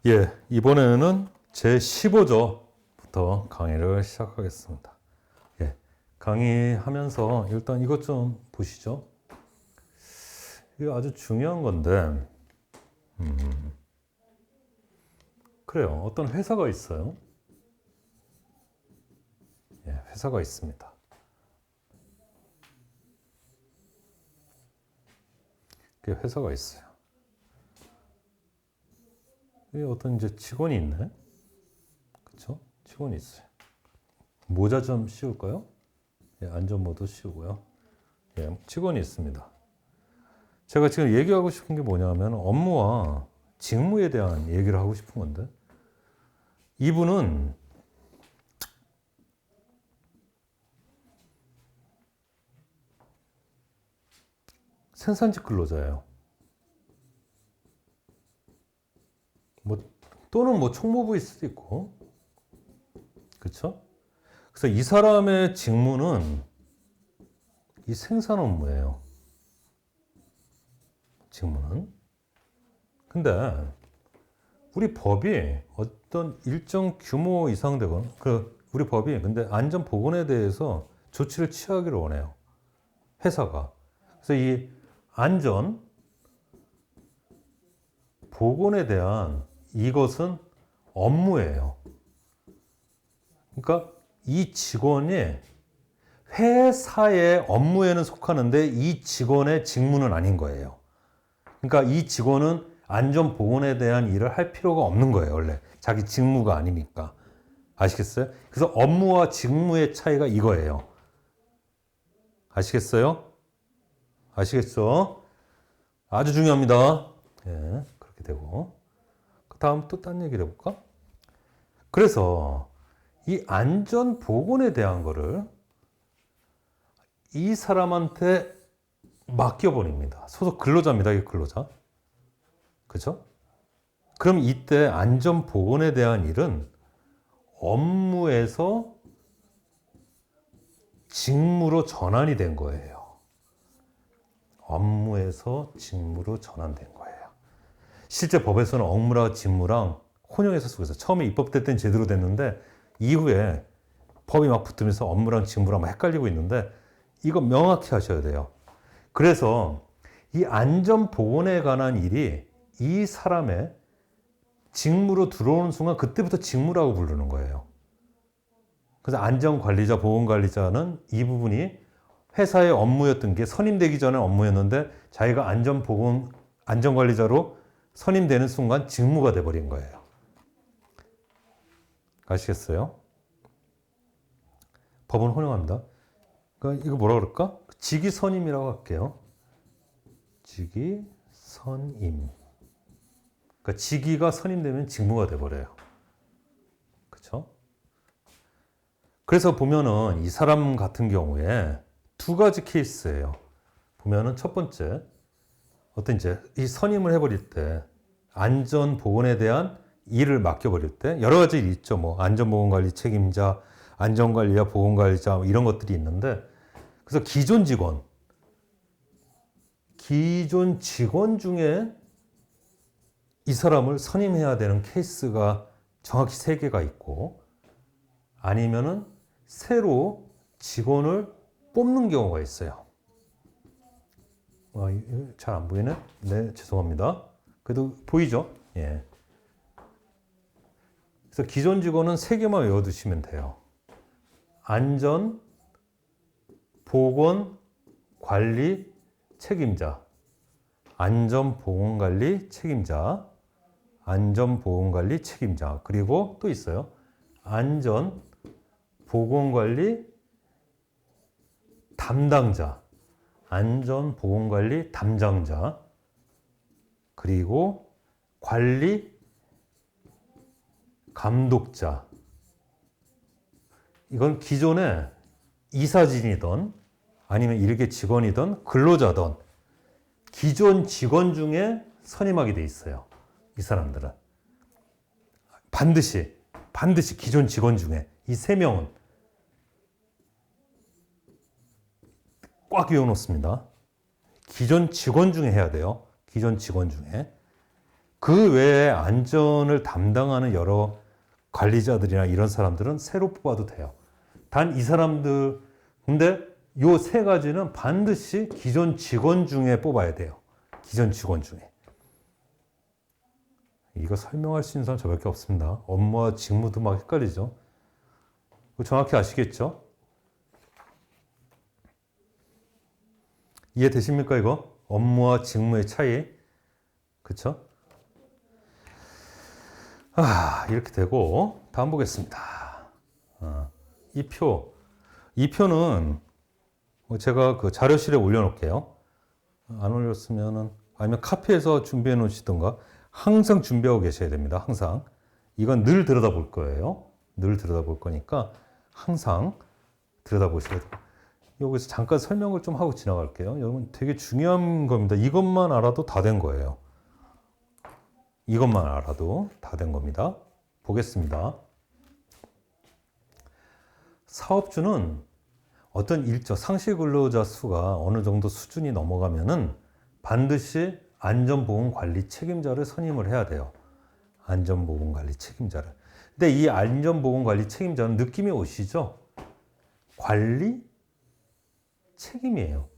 예, 이번에는 제15조부터 강의를 시작하겠습니다. 예, 강의하면서 일단 이것 좀 보시죠. 이거 아주 중요한 건데, 그래요. 어떤 회사가 있어요. 예, 회사가 있습니다. 그 회사가 있어요. 여기 어떤 이제 직원이 있네. 그쵸? 직원이 있어요. 모자 좀 씌울까요? 예, 안전모도 씌우고요. 예, 직원이 있습니다. 제가 지금 얘기하고 싶은 게 뭐냐면 업무와 직무에 대한 얘기를 하고 싶은 건데, 이분은 생산직 근로자예요. 또는 총무부일 수도 있고, 그렇죠? 그래서 이 사람의 직무는 이 생산 업무예요. 직무는. 근데 우리 법이 어떤 일정 규모 이상 되건 우리 법이 근데 안전 보건에 대해서 조치를 취하기를 원해요. 회사가. 그래서 이 안전 보건에 대한 이것은 업무예요. 그러니까 이 직원이 회사의 업무에는 속하는데 이 직원의 직무는 아닌 거예요. 그러니까 이 직원은 안전 보건에 대한 일을 할 필요가 없는 거예요, 원래. 자기 직무가 아니니까. 아시겠어요? 그래서 업무와 직무의 차이가 이거예요. 아시겠어요? 아시겠죠? 아주 중요합니다. 예, 그렇게 되고. 그 다음 또 딴 얘기를 해볼까? 그래서 이 안전 보건에 대한 거를 이 사람한테 맡겨버립니다. 소속 근로자입니다. 이 근로자. 그죠? 그럼 이때 안전 보건에 대한 일은 업무에서 직무로 전환이 된 거예요. 업무에서 직무로 전환된 거예요. 실제 법에서는 업무랑 직무랑 혼용해서 쓰고 있어요. 처음에 입법될 땐 제대로 됐는데 이후에 법이 막 붙으면서 업무랑 직무랑 막 헷갈리고 있는데 이거 명확히 하셔야 돼요. 그래서 이 안전 보건에 관한 일이 이 사람의 직무로 들어오는 순간 그때부터 직무라고 부르는 거예요. 그래서 안전관리자, 보건관리자는 이 부분이 회사의 업무였던 게 선임되기 전에 업무였는데 자기가 안전관리자로 선임되는 순간 직무가 돼버린 거예요. 아시겠어요? 법은 혼용합니다. 그러니까 이거 뭐라 그럴까? 직위선임이라고 할게요. 직위선임. 그러니까 직위가 선임되면 직무가 돼버려요. 그렇죠? 그래서 보면은 이 사람 같은 경우에 두 가지 케이스예요. 보면은 첫 번째, 어떤 이제 이 선임을 해버릴 때 안전 보건에 대한 일을 맡겨버릴 때 여러 가지 일이 있죠. 안전보건관리 책임자, 안전관리자, 보건관리자 이런 것들이 있는데 그래서 기존 직원 중에 이 사람을 선임해야 되는 케이스가 정확히 3개가 있고 아니면은 새로 직원을 뽑는 경우가 있어요. 잘 안 보이네? 네, 죄송합니다. 그래도 보이죠? 예. 그래서 기존 직원은 3개만 외워두시면 돼요. 안전, 보건, 관리, 책임자. 안전, 보건, 관리, 책임자. 안전, 보건, 관리, 책임자. 그리고 또 있어요. 안전, 보건, 관리, 담당자. 안전, 보건, 관리, 담당자. 그리고 관리, 감독자. 이건 기존에 이사진이든 아니면 일개 직원이든 근로자든 기존 직원 중에 선임하게 돼 있어요. 이 사람들은. 반드시 기존 직원 중에 이 3명은 꽉 외워놓습니다. 기존 직원 중에 해야 돼요. 기존 직원 중에. 그 외에 안전을 담당하는 여러 관리자들이나 이런 사람들은 새로 뽑아도 돼요. 단 이 사람들, 근데 요 세 가지는 반드시 기존 직원 중에 뽑아야 돼요. 기존 직원 중에. 이거 설명할 수 있는 사람 저밖에 없습니다. 업무와 직무도 막 헷갈리죠. 정확히 아시겠죠? 이해되십니까, 이거? 업무와 직무의 차이. 그쵸? 이렇게 되고, 다음 보겠습니다. 이 표는 제가 그 자료실에 올려놓을게요. 안 올렸으면은, 아니면 카페에서 준비해 놓으시던가, 항상 준비하고 계셔야 됩니다. 항상. 이건 늘 들여다볼 거예요. 늘 들여다볼 거니까, 항상 들여다보셔야 돼요. 여기서 잠깐 설명을 좀 하고 지나갈게요. 여러분 되게 중요한 겁니다. 이것만 알아도 다 된 거예요. 이것만 알아도 다 된 겁니다. 보겠습니다. 사업주는 어떤 일정 상시 근로자 수가 어느 정도 수준이 넘어가면은 반드시 안전보건관리 책임자를 선임을 해야 돼요. 안전보건관리 책임자를. 근데 이 안전보건관리 책임자는 느낌이 오시죠? 관리 책임이에요.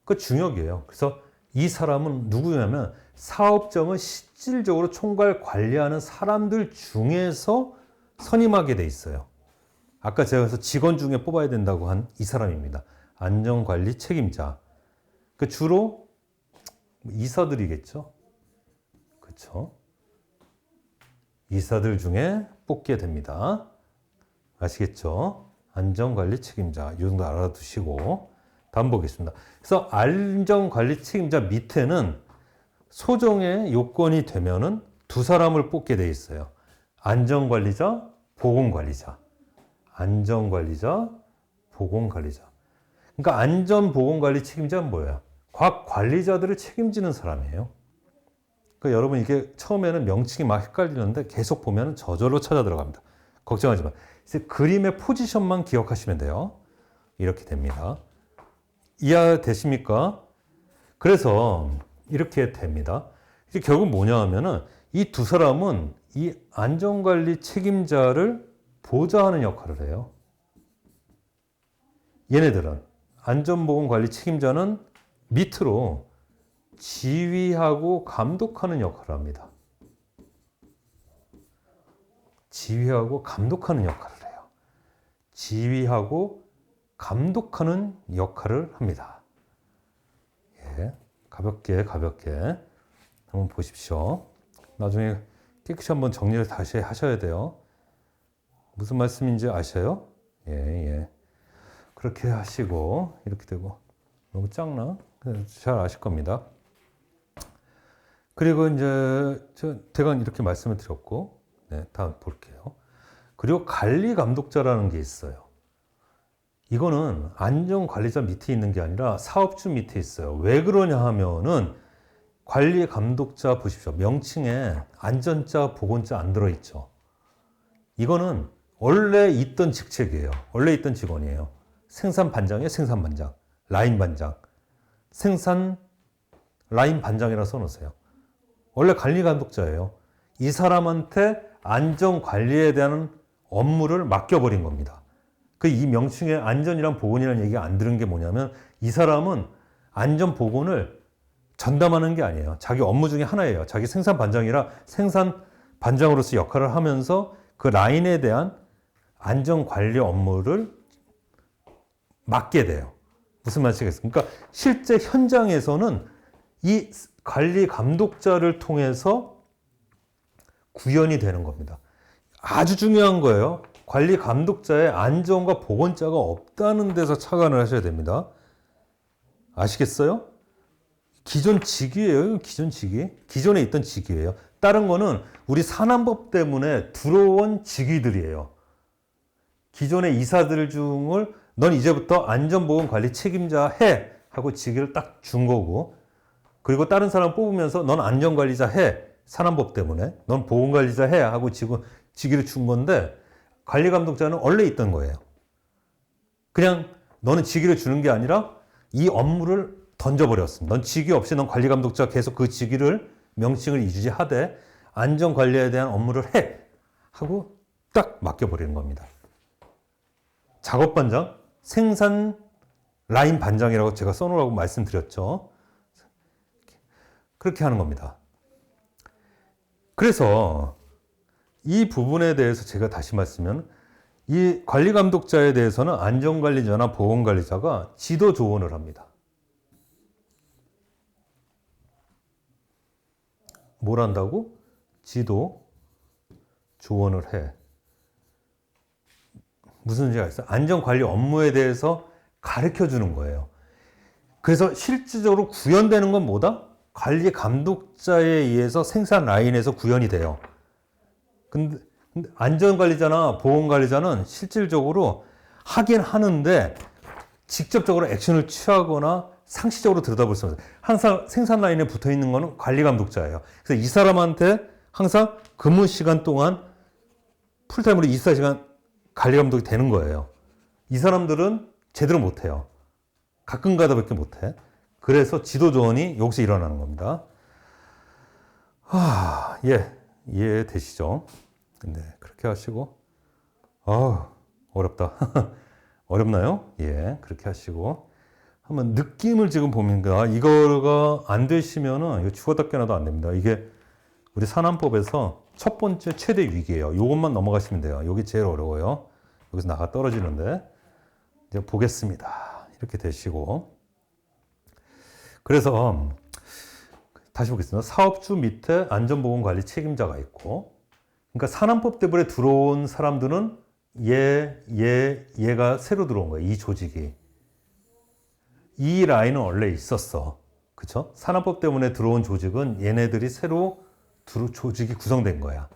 그 중역이에요. 그래서 이 사람은 누구냐면 사업장을 실질적으로 총괄 관리하는 사람들 중에서 선임하게 돼 있어요. 아까 제가 그래서 직원 중에 뽑아야 된다고 한 이 사람입니다. 안전관리 책임자. 그 주로 이사들이겠죠. 그렇죠? 이사들 중에 뽑게 됩니다. 아시겠죠? 안전관리 책임자. 이 정도 알아두시고 다음 보겠습니다. 그래서 안전관리 책임자 밑에는 소정의 요건이 되면은 두 사람을 뽑게 돼 있어요. 안전관리자, 보건관리자. 안전관리자, 보건관리자. 그러니까 안전보건관리 책임자는 뭐예요? 각 관리자들을 책임지는 사람이에요. 그러니까 여러분 이게 처음에는 명칭이 막 헷갈리는데 계속 보면 저절로 찾아 들어갑니다. 걱정하지 마. 이제 그림의 포지션만 기억하시면 돼요. 이렇게 됩니다. 이해되십니까? 그래서 이렇게 됩니다. 이게 결국 뭐냐 하면은 이 두 사람은 이 안전관리 책임자를 보좌하는 역할을 해요. 얘네들은 안전보건관리 책임자는 밑으로 지휘하고 감독하는 역할을 합니다. 지휘하고 감독하는 역할을 해요. 지휘하고 감독하는 역할을 합니다. 예, 가볍게 한번 보십시오. 나중에 깨끗이 한번 정리를 다시 하셔야 돼요. 무슨 말씀인지 아셔요? 예. 그렇게 하시고 이렇게 되고 너무 작나? 잘 아실 겁니다. 그리고 이제 제가 이렇게 말씀을 드렸고 네, 다음 볼게요. 그리고 관리 감독자라는 게 있어요. 이거는 안전관리자 밑에 있는 게 아니라 사업주 밑에 있어요. 왜 그러냐 하면은 관리 감독자 보십시오. 명칭에 안전자, 보건자 안 들어있죠. 이거는 원래 있던 직책이에요. 원래 있던 직원이에요. 생산 반장이에요. 생산 반장. 라인 반장. 생산 라인 반장이라 써놓으세요. 원래 관리 감독자예요. 이 사람한테 안전 관리에 대한 업무를 맡겨버린 겁니다. 그 이 명칭에 안전이랑 보건이라는 얘기가 안 들은 게 뭐냐면 이 사람은 안전 보건을 전담하는 게 아니에요. 자기 업무 중에 하나예요. 자기 생산 반장이라 생산 반장으로서 역할을 하면서 그 라인에 대한 안전 관리 업무를 맡게 돼요. 무슨 말이겠습니까? 그러니까 실제 현장에서는 이 관리 감독자를 통해서 구현이 되는 겁니다. 아주 중요한 거예요. 관리 감독자의 안전과 보건자가 없다는 데서 착안을 하셔야 됩니다. 아시겠어요? 기존 직위예요. 기존 직위. 기존에 있던 직위예요. 다른 거는 우리 산안법 때문에 들어온 직위들이에요. 기존의 이사들 중을 넌 이제부터 안전보건관리 책임자 해 하고 직위를 딱 준 거고, 그리고 다른 사람 뽑으면서 넌 안전관리자 해. 산안법 때문에. 넌 보건관리자 해 하고 직위를 준 건데, 관리감독자는 원래 있던 거예요. 그냥 너는 직위를 주는 게 아니라 이 업무를 던져버렸습니다. 넌 직위 없이 넌 관리감독자 계속 그 직위를 명칭을 유지하되 안전관리에 대한 업무를 해 하고 딱 맡겨버리는 겁니다. 작업반장, 생산 라인 반장이라고 제가 써놓으라고 말씀드렸죠. 그렇게 하는 겁니다. 그래서 이 부분에 대해서 제가 다시 말씀드리면 이 관리감독자에 대해서는 안전관리자나 보건관리자가 지도 조언을 합니다. 뭘 한다고? 지도 조언을 해. 무슨 의미가 있어요? 안전관리 업무에 대해서 가르쳐 주는 거예요. 그래서 실질적으로 구현되는 건 뭐다? 관리 감독자에 의해서 생산 라인에서 구현이 돼요. 근데 안전관리자나 보건관리자는 실질적으로 하긴 하는데 직접적으로 액션을 취하거나 상시적으로 들여다볼 수 없어요. 항상 생산 라인에 붙어 있는 거는 관리 감독자예요. 그래서 이 사람한테 항상 근무 시간 동안 풀타임으로 24시간 관리 감독이 되는 거예요. 이 사람들은 제대로 못해요. 가끔 가다밖에 못해. 그래서 지도 조언이 여기서 일어나는 겁니다. 이해되시죠? 네, 그렇게 하시고. 어렵다. 어렵나요? 예, 그렇게 하시고. 한번 느낌을 지금 봅니다. 이거가 안 되시면은, 이거 죽었다 깨어나도 안 됩니다. 이게 우리 산안법에서 첫 번째 최대 위기예요. 이것만 넘어가시면 돼요. 여기 제일 어려워요. 여기서 나가 떨어지는데. 이제 보겠습니다. 이렇게 되시고. 그래서 다시 보겠습니다. 사업주 밑에 안전보건관리 책임자가 있고, 그러니까 산안법 때문에 들어온 사람들은 얘가 새로 들어온 거예요. 이 조직이. 이 라인은 원래 있었어. 그쵸? 산안법 때문에 들어온 조직은 얘네들이 새로 조직이 구성된 거야.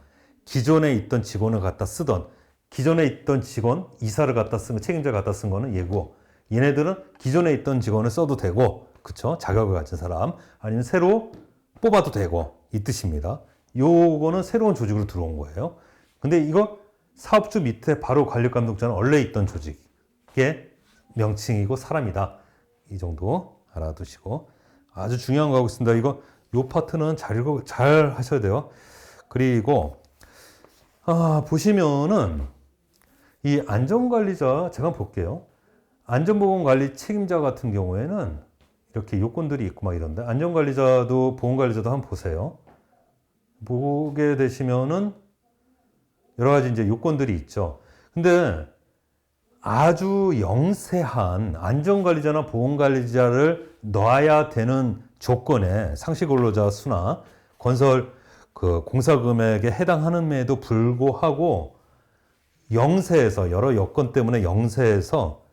기존에 있던 직원을 갖다 쓰던, 기존에 있던 직원, 이사를 갖다 쓴 거, 책임자를 갖다 쓴 거는 얘고, 얘네들은 기존에 있던 직원을 써도 되고, 그쵸? 자격을 가진 사람, 아니면 새로 뽑아도 되고, 이 뜻입니다. 요거는 새로운 조직으로 들어온 거예요. 근데 이거 사업주 밑에 바로 관리감독자는 원래 있던 조직의 명칭이고 사람이다. 이 정도 알아두시고. 아주 중요한 거 하고 있습니다. 요 파트는 잘 하셔야 돼요. 그리고, 보시면은, 이 안전관리자, 제가 한번 볼게요. 안전보건관리 책임자 같은 경우에는 이렇게 요건들이 있고 막 이런데, 안전관리자도 보건관리자도 한번 보세요. 보게 되시면은 여러 가지 이제 요건들이 있죠. 근데 아주 영세한 안전관리자나 보건관리자를 넣어야 되는 조건에 상시근로자 수나 건설 공사금액에 해당하는에도 불구하고 영세에서 여러 여건 때문에 영세에서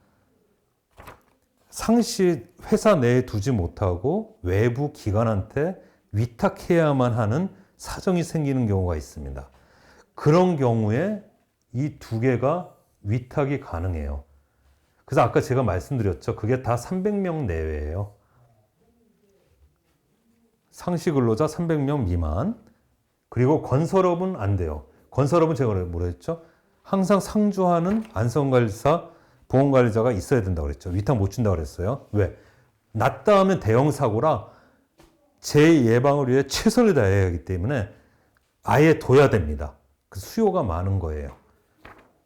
상시 회사 내에 두지 못하고 외부 기관한테 위탁해야만 하는 사정이 생기는 경우가 있습니다. 그런 경우에 이 두 개가 위탁이 가능해요. 그래서 아까 제가 말씀드렸죠. 그게 다 300명 내외예요. 상시 근로자 300명 미만. 그리고 건설업은 안 돼요. 건설업은 제가 뭐라 했죠? 항상 상주하는 안전관리사, 보건관리자가 있어야 된다고 그랬죠. 위탁 못 준다고 그랬어요. 왜? 낮다 하면 대형 사고라 재예방을 위해 최선을 다해야 하기 때문에 아예 둬야 됩니다. 그 수요가 많은 거예요.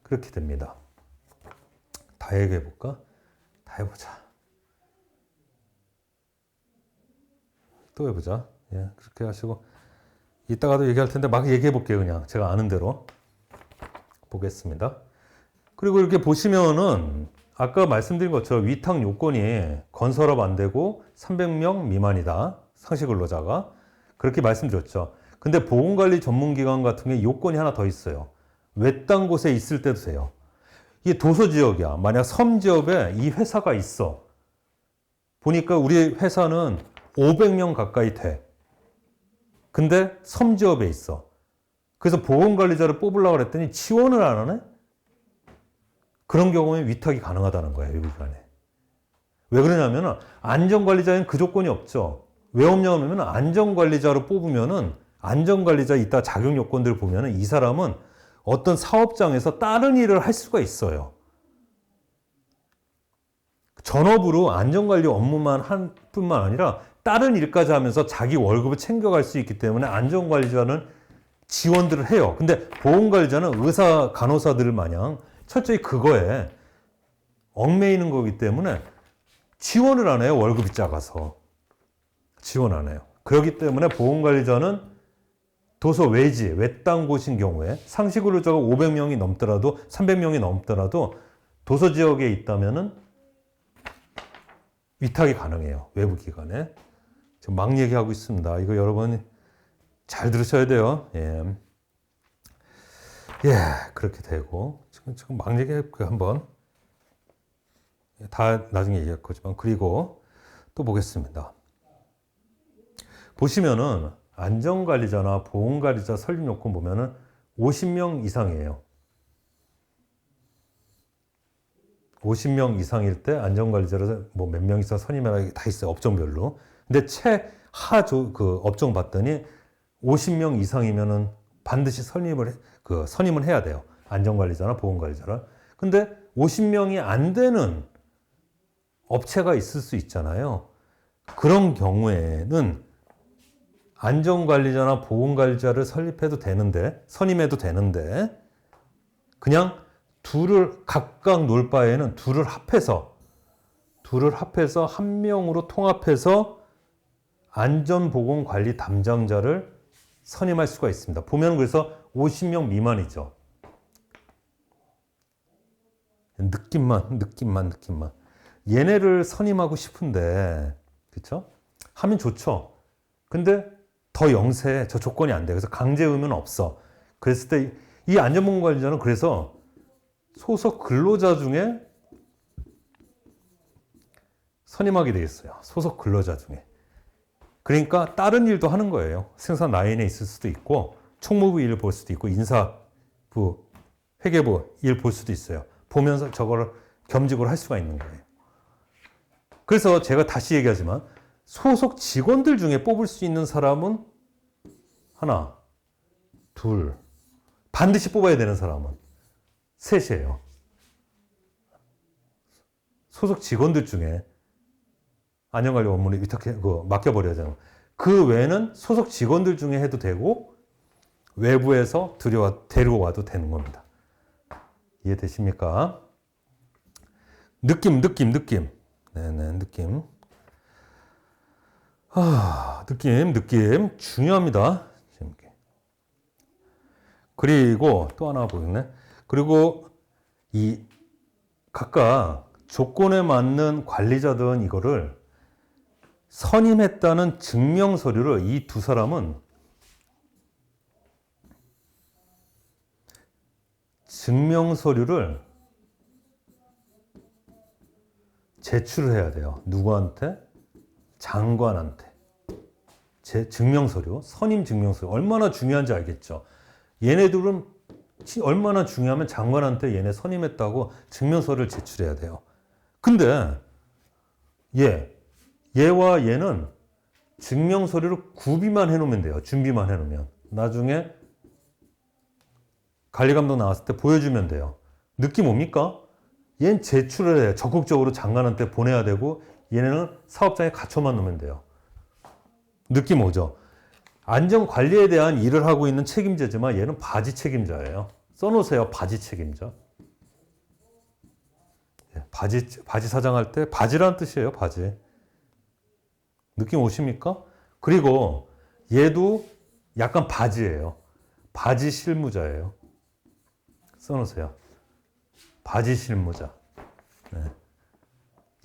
그렇게 됩니다. 다 얘기해 볼까? 다 해보자. 또 해보자. 예, 그렇게 하시고 이따가도 얘기할 텐데 막 얘기해 볼게요. 그냥 제가 아는 대로 보겠습니다. 그리고 이렇게 보시면은 아까 말씀드린 것처럼 위탁 요건이 건설업 안 되고 300명 미만이다. 상시 근로자가. 그렇게 말씀드렸죠. 근데 보건관리 전문기관 같은 게 요건이 하나 더 있어요. 외딴 곳에 있을 때도 돼요. 이게 도서지역이야. 만약 섬지역에 이 회사가 있어. 보니까 우리 회사는 500명 가까이 돼. 근데 섬지역에 있어. 그래서 보건관리자를 뽑으려고 그랬더니 지원을 안 하네? 그런 경우에 위탁이 가능하다는 거예요. 여기간에. 왜 그러냐면 안전관리자에는 그 조건이 없죠. 왜 없냐면 안전관리자로 뽑으면은 안전관리자 이따 자격 요건들을 보면은 이 사람은 어떤 사업장에서 다른 일을 할 수가 있어요. 전업으로 안전관리 업무만 한 뿐만 아니라 다른 일까지 하면서 자기 월급을 챙겨갈 수 있기 때문에 안전관리자는 지원들을 해요. 근데 보험관리자는 의사, 간호사들 마냥 철저히 그거에 얽매이는 거기 때문에 지원을 안 해요. 월급이 작아서. 지원 안 해요. 그렇기 때문에 보험관리자는 도서 외지, 외딴 곳인 경우에 상시 근로자가 500명이 넘더라도 300명이 넘더라도 도서 지역에 있다면은 위탁이 가능해요. 외부 기관에. 지금 막 얘기하고 있습니다. 이거 여러분 잘 들으셔야 돼요. 예, 그렇게 되고 지금 막 얘기할게요. 한번 다 나중에 얘기할 거지만 그리고 또 보겠습니다. 보시면은 안전관리자나 보험관리자 설립 요건 보면은 50명 이상이에요. 50명 이상일 때 안전관리자를 뭐 몇 명 이상 선임하라 다 있어요. 업종별로. 근데 최하 그 업종 봤더니 50명 이상이면은 반드시 선임을 해야 돼요. 안전관리자나 보험관리자라. 근데 50명이 안 되는 업체가 있을 수 있잖아요. 그런 경우에는 안전관리자나 보험관리자를 설립해도 되는데, 선임해도 되는데, 그냥 둘을 각각 놓을 바에는 둘을 합해서 한 명으로 통합해서 안전보건관리 담당자를 선임할 수가 있습니다. 보면 그래서 50명 미만이죠. 느낌만. 얘네를 선임하고 싶은데, 그쵸? 하면 좋죠. 근데 더 영세, 저 조건이 안 돼. 그래서 강제 의무는 없어. 그랬을 때 이 안전보건관리자는 그래서 소속 근로자 중에 선임하게 돼 있어요. 소속 근로자 중에. 그러니까 다른 일도 하는 거예요. 생산 라인에 있을 수도 있고 총무부 일을 볼 수도 있고 인사부, 회계부 일 볼 수도 있어요. 보면서 저거를 겸직으로 할 수가 있는 거예요. 그래서 제가 다시 얘기하지만 소속 직원들 중에 뽑을 수 있는 사람은 하나, 둘, 반드시 뽑아야 되는 사람은 셋이에요. 소속 직원들 중에 안전관리 업무를 맡겨버려야 되는. 그 외에는 소속 직원들 중에 해도 되고 외부에서 데리고 와도 되는 겁니다. 이해되십니까? 느낌. 네네, 느낌. 느낌 중요합니다. 그리고 또 하나 보겠네. 그리고 이 각각 조건에 맞는 관리자들은 이거를 선임했다는 증명 서류를 이 두 사람은 증명 서류를 제출을 해야 돼요. 누구한테? 장관한테. 증명서류, 선임 증명서류. 얼마나 중요한지 알겠죠? 얘네들은 얼마나 중요하면 장관한테 얘네 선임했다고 증명서류를 제출해야 돼요. 근데 얘와 얘는 증명서류를 구비만 해놓으면 돼요. 준비만 해놓으면. 나중에 관리감독 나왔을 때 보여주면 돼요. 느낌 옵니까? 얘는 제출을 해요. 적극적으로 장관한테 보내야 되고 얘네는 사업장에 갖춰만 놓으면 돼요. 느낌 오죠? 안전관리에 대한 일을 하고 있는 책임자지만 얘는 바지 책임자예요. 써놓으세요. 바지 책임자. 바지 사장할 때 바지라는 뜻이에요. 바지. 느낌 오십니까? 그리고 얘도 약간 바지예요. 바지 실무자예요. 써놓으세요. 바지 실무자. 네.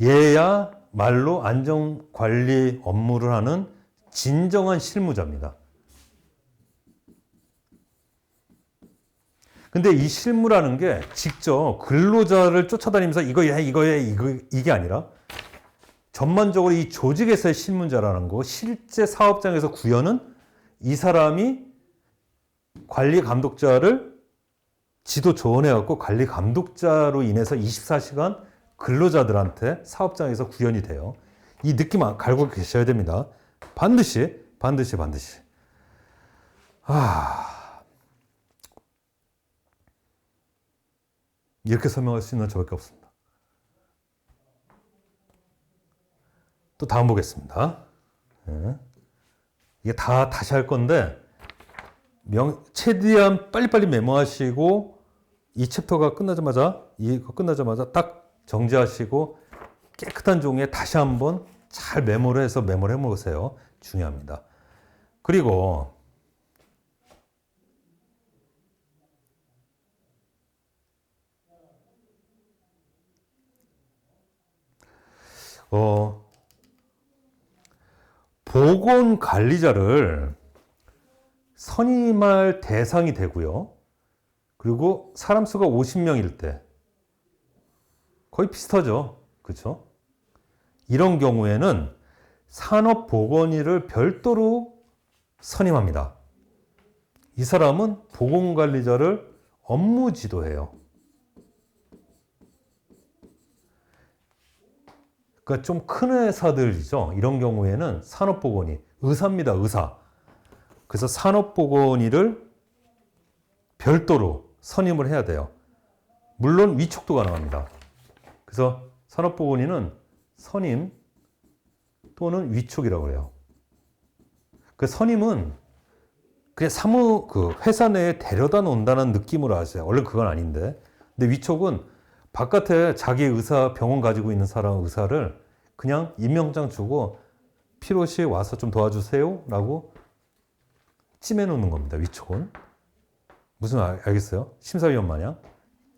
얘야 말로 안전관리 업무를 하는 진정한 실무자입니다. 근데 이 실무라는 게 직접 근로자를 쫓아다니면서 이거 해, 이게 아니라 전반적으로 이 조직에서의 실무자라는 거, 실제 사업장에서 구현은 이 사람이 관리 감독자를 지도 조언해갖고 관리 감독자로 인해서 24시간 근로자들한테 사업장에서 구현이 돼요. 이 느낌 갈고 계셔야 됩니다. 반드시. 이렇게 설명할 수 있는 저밖에 없습니다. 또 다음 보겠습니다. 예. 이게 다 다시 할 건데 최대한 빨리빨리 메모하시고 이 챕터가 끝나자마자 이거 끝나자마자 딱 정지하시고 깨끗한 종이에 다시 한번 잘 메모를 해서 메모를 해보세요. 중요합니다. 그리고 보건관리자를 선임할 대상이 되고요. 그리고 사람 수가 50명일 때 거의 비슷하죠. 그렇죠? 이런 경우에는 산업보건의를 별도로 선임합니다. 이 사람은 보건관리자를 업무 지도해요. 그러니까 좀 큰 회사들이죠. 이런 경우에는 산업보건의, 의사입니다. 의사. 그래서 산업보건의를 별도로 선임을 해야 돼요. 물론 위촉도 가능합니다. 그래서 산업보건의는 선임 또는 위촉이라고 해요. 그 선임은 그냥 회사 내에 데려다 놓는다는 느낌으로 하세요. 원래 그건 아닌데. 근데 위촉은 바깥에 자기 의사 병원 가지고 있는 사람 의사를 그냥 임명장 주고 필요시 와서 좀 도와주세요 라고 찜해 놓는 겁니다. 위촉은. 무슨 알겠어요? 심사위원 마냥.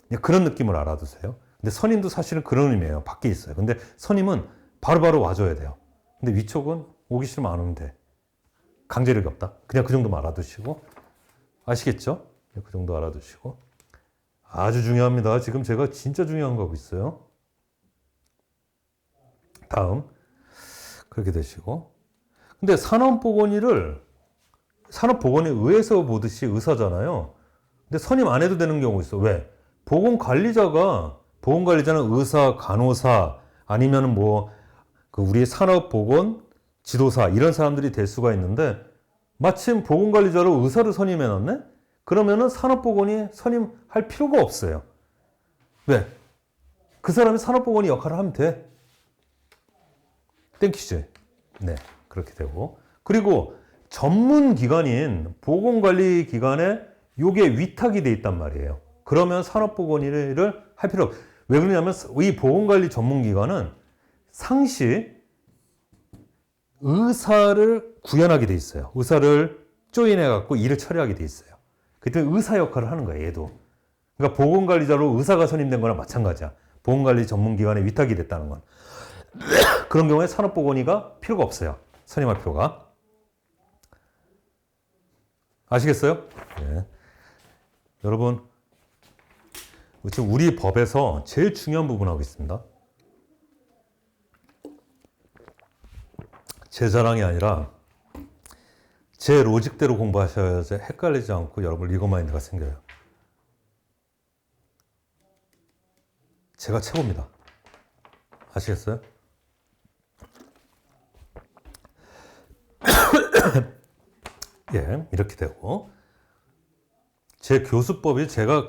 그냥 그런 느낌을 알아두세요. 근데 선임도 사실은 그런 의미예요. 밖에 있어요. 근데 선임은 바로바로 와줘야 돼요. 근데 위촉은 오기 싫으면 안 오면 돼. 강제력이 없다. 그냥 그 정도만 알아두시고. 아시겠죠? 그 정도 알아두시고. 아주 중요합니다. 지금 제가 진짜 중요한 거 하고 있어요. 다음. 그렇게 되시고. 근데 산업보건의를 산업보건의회에서 보듯이 의사잖아요. 근데 선임 안 해도 되는 경우 있어. 왜? 보건관리자는 의사, 간호사 아니면은 우리 산업보건 지도사 이런 사람들이 될 수가 있는데 마침 보건관리자로 의사를 선임해 놨네? 그러면은 산업보건이 선임할 필요가 없어요. 왜? 그 사람이 산업보건이 역할을 하면 돼. 땡큐지. 네, 그렇게 되고. 그리고 전문기관인 보건관리기관에 요게 위탁이 돼 있단 말이에요. 그러면 산업보건의를 할 필요 없어요. 왜 그러냐면 이 보건관리 전문기관은 상시 의사를 구현하게 돼 있어요. 의사를 조인해갖고 일을 처리하게 돼 있어요. 그때 의사 역할을 하는 거예요, 얘도. 그러니까 보건관리자로 의사가 선임된 거나 마찬가지야. 보건관리 전문기관에 위탁이 됐다는 건. 그런 경우에 산업보건의가 필요가 없어요. 선임할 필요가. 아시겠어요? 네. 여러분, 지금 우리 법에서 제일 중요한 부분 하고 있습니다. 제 자랑이 아니라 제 로직대로 공부하셔야지 헷갈리지 않고 여러분 리거마인드가 생겨요. 제가 최고입니다. 아시겠어요? 예, 이렇게 되고 제 교수법이 제가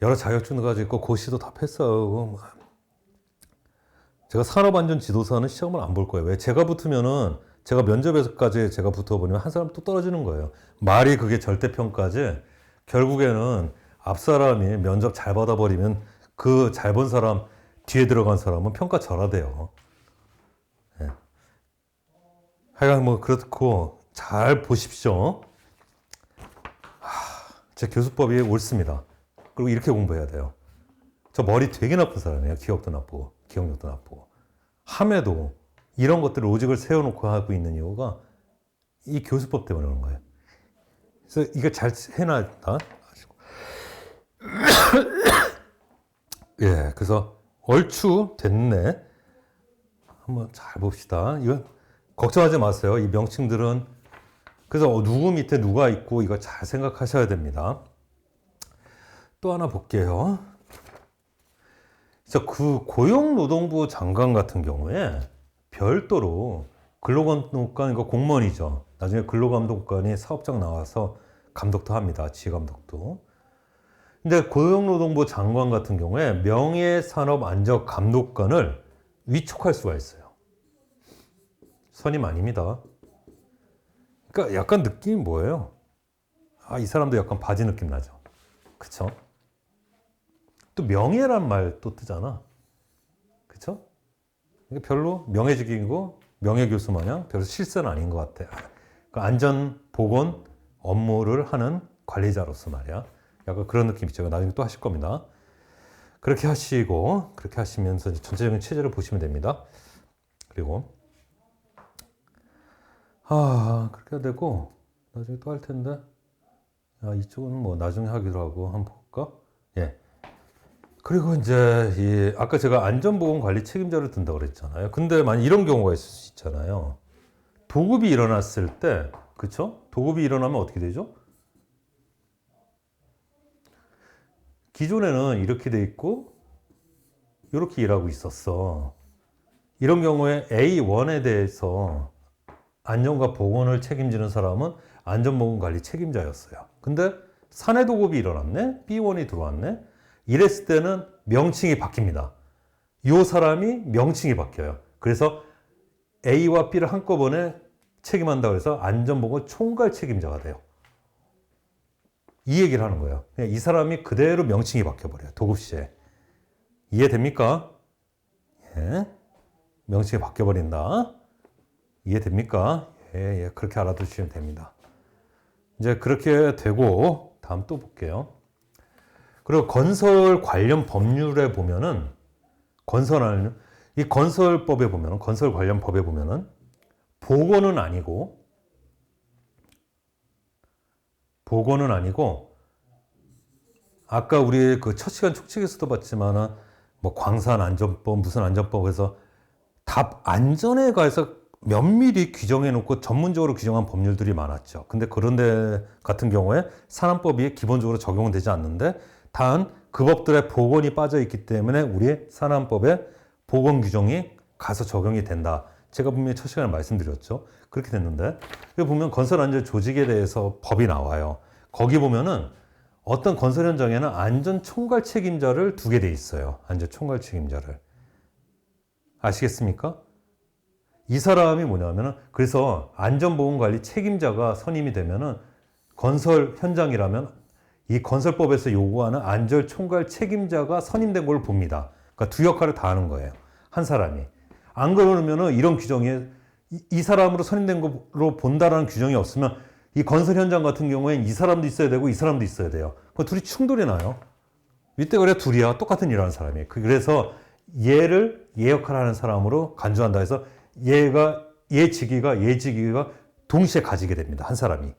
여러 자격증도 가지고 있고 고시도 다 패스하고 제가 산업안전지도사는 시험을 안 볼 거예요. 왜? 제가 붙으면은 제가 면접에서까지 제가 붙어버리면 한 사람 또 떨어지는 거예요. 말이 그게 절대평가지 결국에는 앞 사람이 면접 잘 받아버리면 그 잘 본 사람 뒤에 들어간 사람은 평가 절하돼요. 네. 하여간 그렇고 잘 보십시오. 제 교수법이 옳습니다. 그리고 이렇게 공부해야 돼요. 저 머리 되게 나쁜 사람이에요. 기억도 나쁘고 기억력도 나쁘고 함에도 이런 것들을 로직을 세워놓고 하고 있는 이유가 이 교수법 때문에 그런 거예요. 그래서 이거 잘 해놨다. 예, 그래서 얼추 됐네. 한번 잘 봅시다. 이건 걱정하지 마세요. 이 명칭들은 그래서 누구 밑에 누가 있고 이거 잘 생각하셔야 됩니다. 또 하나 볼게요. 그래서 그 고용노동부 장관 같은 경우에 별도로 근로감독관, 이거 공무원이죠. 나중에 근로감독관이 사업장 나와서 감독도 합니다. 지휘감독도. 근데 고용노동부 장관 같은 경우에 명예산업안전감독관을 위촉할 수가 있어요. 선임 아닙니다. 그러니까 약간 느낌이 뭐예요? 아, 이 사람도 약간 바지 느낌 나죠. 그쵸? 또 명예란 말 또 뜨잖아. 그쵸? 그러니까 별로 명예직이고 명예교수 마냥 별로 실세는 아닌 것 같아. 그러니까 안전보건 업무를 하는 관리자로서 말이야. 약간 그런 느낌 있죠. 나중에 또 하실 겁니다. 그렇게 하시고, 그렇게 하시면서 전체적인 체제를 보시면 됩니다. 그리고, 그렇게 해야 되고, 나중에 또 할 텐데, 이쪽은 뭐 나중에 하기로 하고, 한번 볼까? 예. 그리고 이제, 아까 제가 안전보건관리 책임자를 둔다고 그랬잖아요. 근데 만약 이런 경우가 있을 수 있잖아요. 도급이 일어났을 때, 그쵸? 도급이 일어나면 어떻게 되죠? 기존에는 이렇게 돼 있고 이렇게 일하고 있었어. 이런 경우에 A1에 대해서 안전과 보건을 책임지는 사람은 안전보건관리 책임자였어요. 근데 사내도급이 일어났네? B1이 들어왔네? 이랬을 때는 명칭이 바뀝니다. 이 사람이 명칭이 바뀌어요. 그래서 A와 B를 한꺼번에 책임한다고 해서 안전보건 총괄 책임자가 돼요. 이 얘기를 하는 거예요. 그냥 이 사람이 그대로 명칭이 바뀌어버려요. 도급시에. 이해됩니까? 예. 명칭이 바뀌어버린다. 이해됩니까? 예, 예. 그렇게 알아두시면 됩니다. 이제 그렇게 되고, 다음 또 볼게요. 그리고 건설 관련 법률에 보면은, 이 건설법에 보면은, 건설 관련 법에 보면은, 보건은 아니고, 아까 우리 그 첫 시간 촉칙에서도 봤지만은 뭐 광산 안전법 무슨 안전법에서 답 안전에 관해서 면밀히 규정해 놓고 전문적으로 규정한 법률들이 많았죠. 근데 그런데 같은 경우에 산안법이 기본적으로 적용은 되지 않는데 단 그 법들의 보건이 빠져 있기 때문에 우리 산안법에 보건 규정이 가서 적용이 된다. 제가 분명히 첫 시간에 말씀드렸죠. 그렇게 됐는데 여기 보면 건설안전 조직에 대해서 법이 나와요. 거기 보면은 어떤 건설 현장에는 안전 총괄 책임자를 두게 돼 있어요. 안전 총괄 책임자를. 아시겠습니까? 이 사람이 뭐냐면은 그래서 안전보건관리 책임자가 선임이 되면은 건설 현장이라면 이 건설법에서 요구하는 안전 총괄 책임자가 선임된 걸 봅니다. 그러니까 두 역할을 다 하는 거예요. 한 사람이. 안 그러면은 이런 규정이 이 사람으로 선임된 걸로 본다라는 규정이 없으면 이 건설 현장 같은 경우엔 이 사람도 있어야 되고 이 사람도 있어야 돼요. 그 둘이 충돌이 나요. 이때 그래 둘이야. 똑같은 일을 하는 사람이에요. 그래서 얘를 얘 역할을 하는 사람으로 간주한다 해서 얘 직위가 동시에 가지게 됩니다. 한 사람이.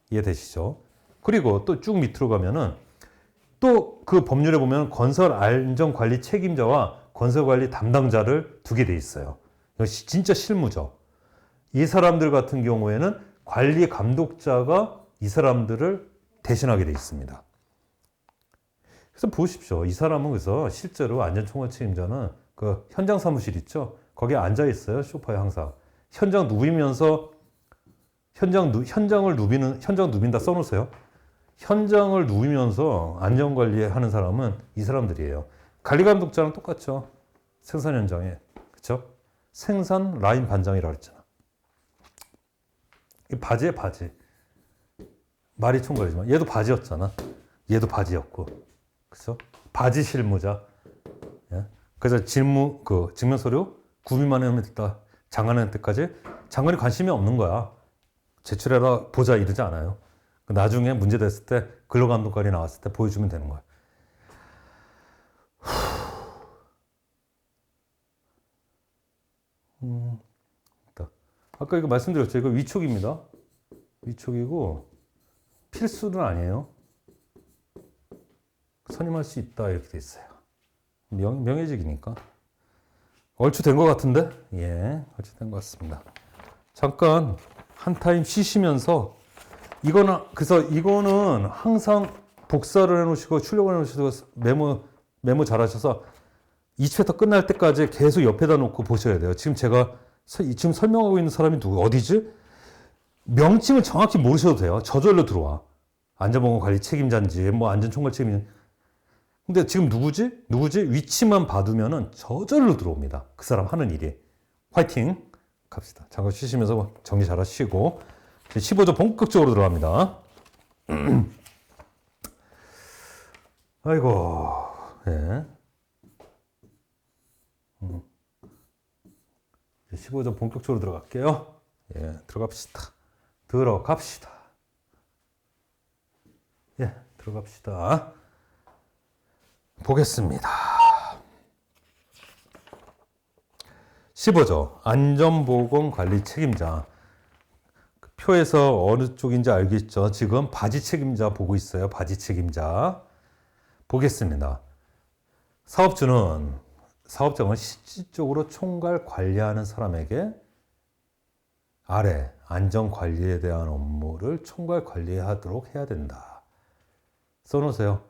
이해되시죠? 그리고 또 쭉 밑으로 가면은 또 그 법률에 보면 건설 안전관리 책임자와 건설관리 담당자를 두게 돼 있어요. 이것이 진짜 실무죠. 이 사람들 같은 경우에는 관리 감독자가 이 사람들을 대신하게 돼 있습니다. 그래서 보십시오. 이 사람은 그래서 실제로 안전총괄 책임자는 그 현장 사무실 있죠? 거기에 앉아 있어요. 소파에 항상. 현장 누비면서 현장 누빈다 써놓으세요. 현장을 누비면서 안전관리하는 사람은 이 사람들이에요. 관리감독자랑 똑같죠. 생산 현장에. 그쵸? 생산 라인 반장이라고 했잖아. 이 바지에 바지. 말이 총괄이지만 얘도 바지였잖아. 얘도 바지였고. 그쵸? 바지 실무자. 예? 그래서 증명 서류 구비만 하면 됐다. 장관할 때까지 장관이 관심이 없는 거야. 제출해라 보자 이러지 않아요. 나중에 문제 됐을 때 근로감독관이 나왔을 때 보여주면 되는 거야. 아까 이거 말씀드렸죠. 이거 위촉입니다. 위촉이고 필수는 아니에요. 선임할 수 있다 이렇게 돼 있어요. 명예직이니까. 얼추 된 것 같은데? 예, 얼추 된 것 같습니다. 잠깐 한 타임 쉬시면서 이거는 항상 복사를 해놓으시고 출력을 해놓으시고 메모 잘 하셔서 2챕터 끝날 때까지 계속 옆에다 놓고 보셔야 돼요. 지금 지금 설명하고 있는 사람이 어디지? 명칭을 정확히 모르셔도 돼요. 저절로 들어와. 안전보건관리 책임자인지 뭐 안전총괄 책임자인지. 근데 지금 누구지? 위치만 봐두면은 저절로 들어옵니다. 그 사람 하는 일이. 화이팅! 갑시다. 잠깐 쉬시면서 정리 잘 하시고 15조 본격적으로 들어갑니다. 아이고, 예. 15조 본격적으로 들어갈게요. 예, 들어갑시다. 예, 들어갑시다. 보겠습니다. 15조 안전보건관리 책임자. 표에서 어느 쪽인지 알겠죠? 지금 바지 책임자 보고 있어요. 바지 책임자. 보겠습니다. 사업주는 사업장을 실질적으로 총괄 관리하는 사람에게 아래 안전관리에 대한 업무를 총괄 관리하도록 해야 된다. 써놓으세요.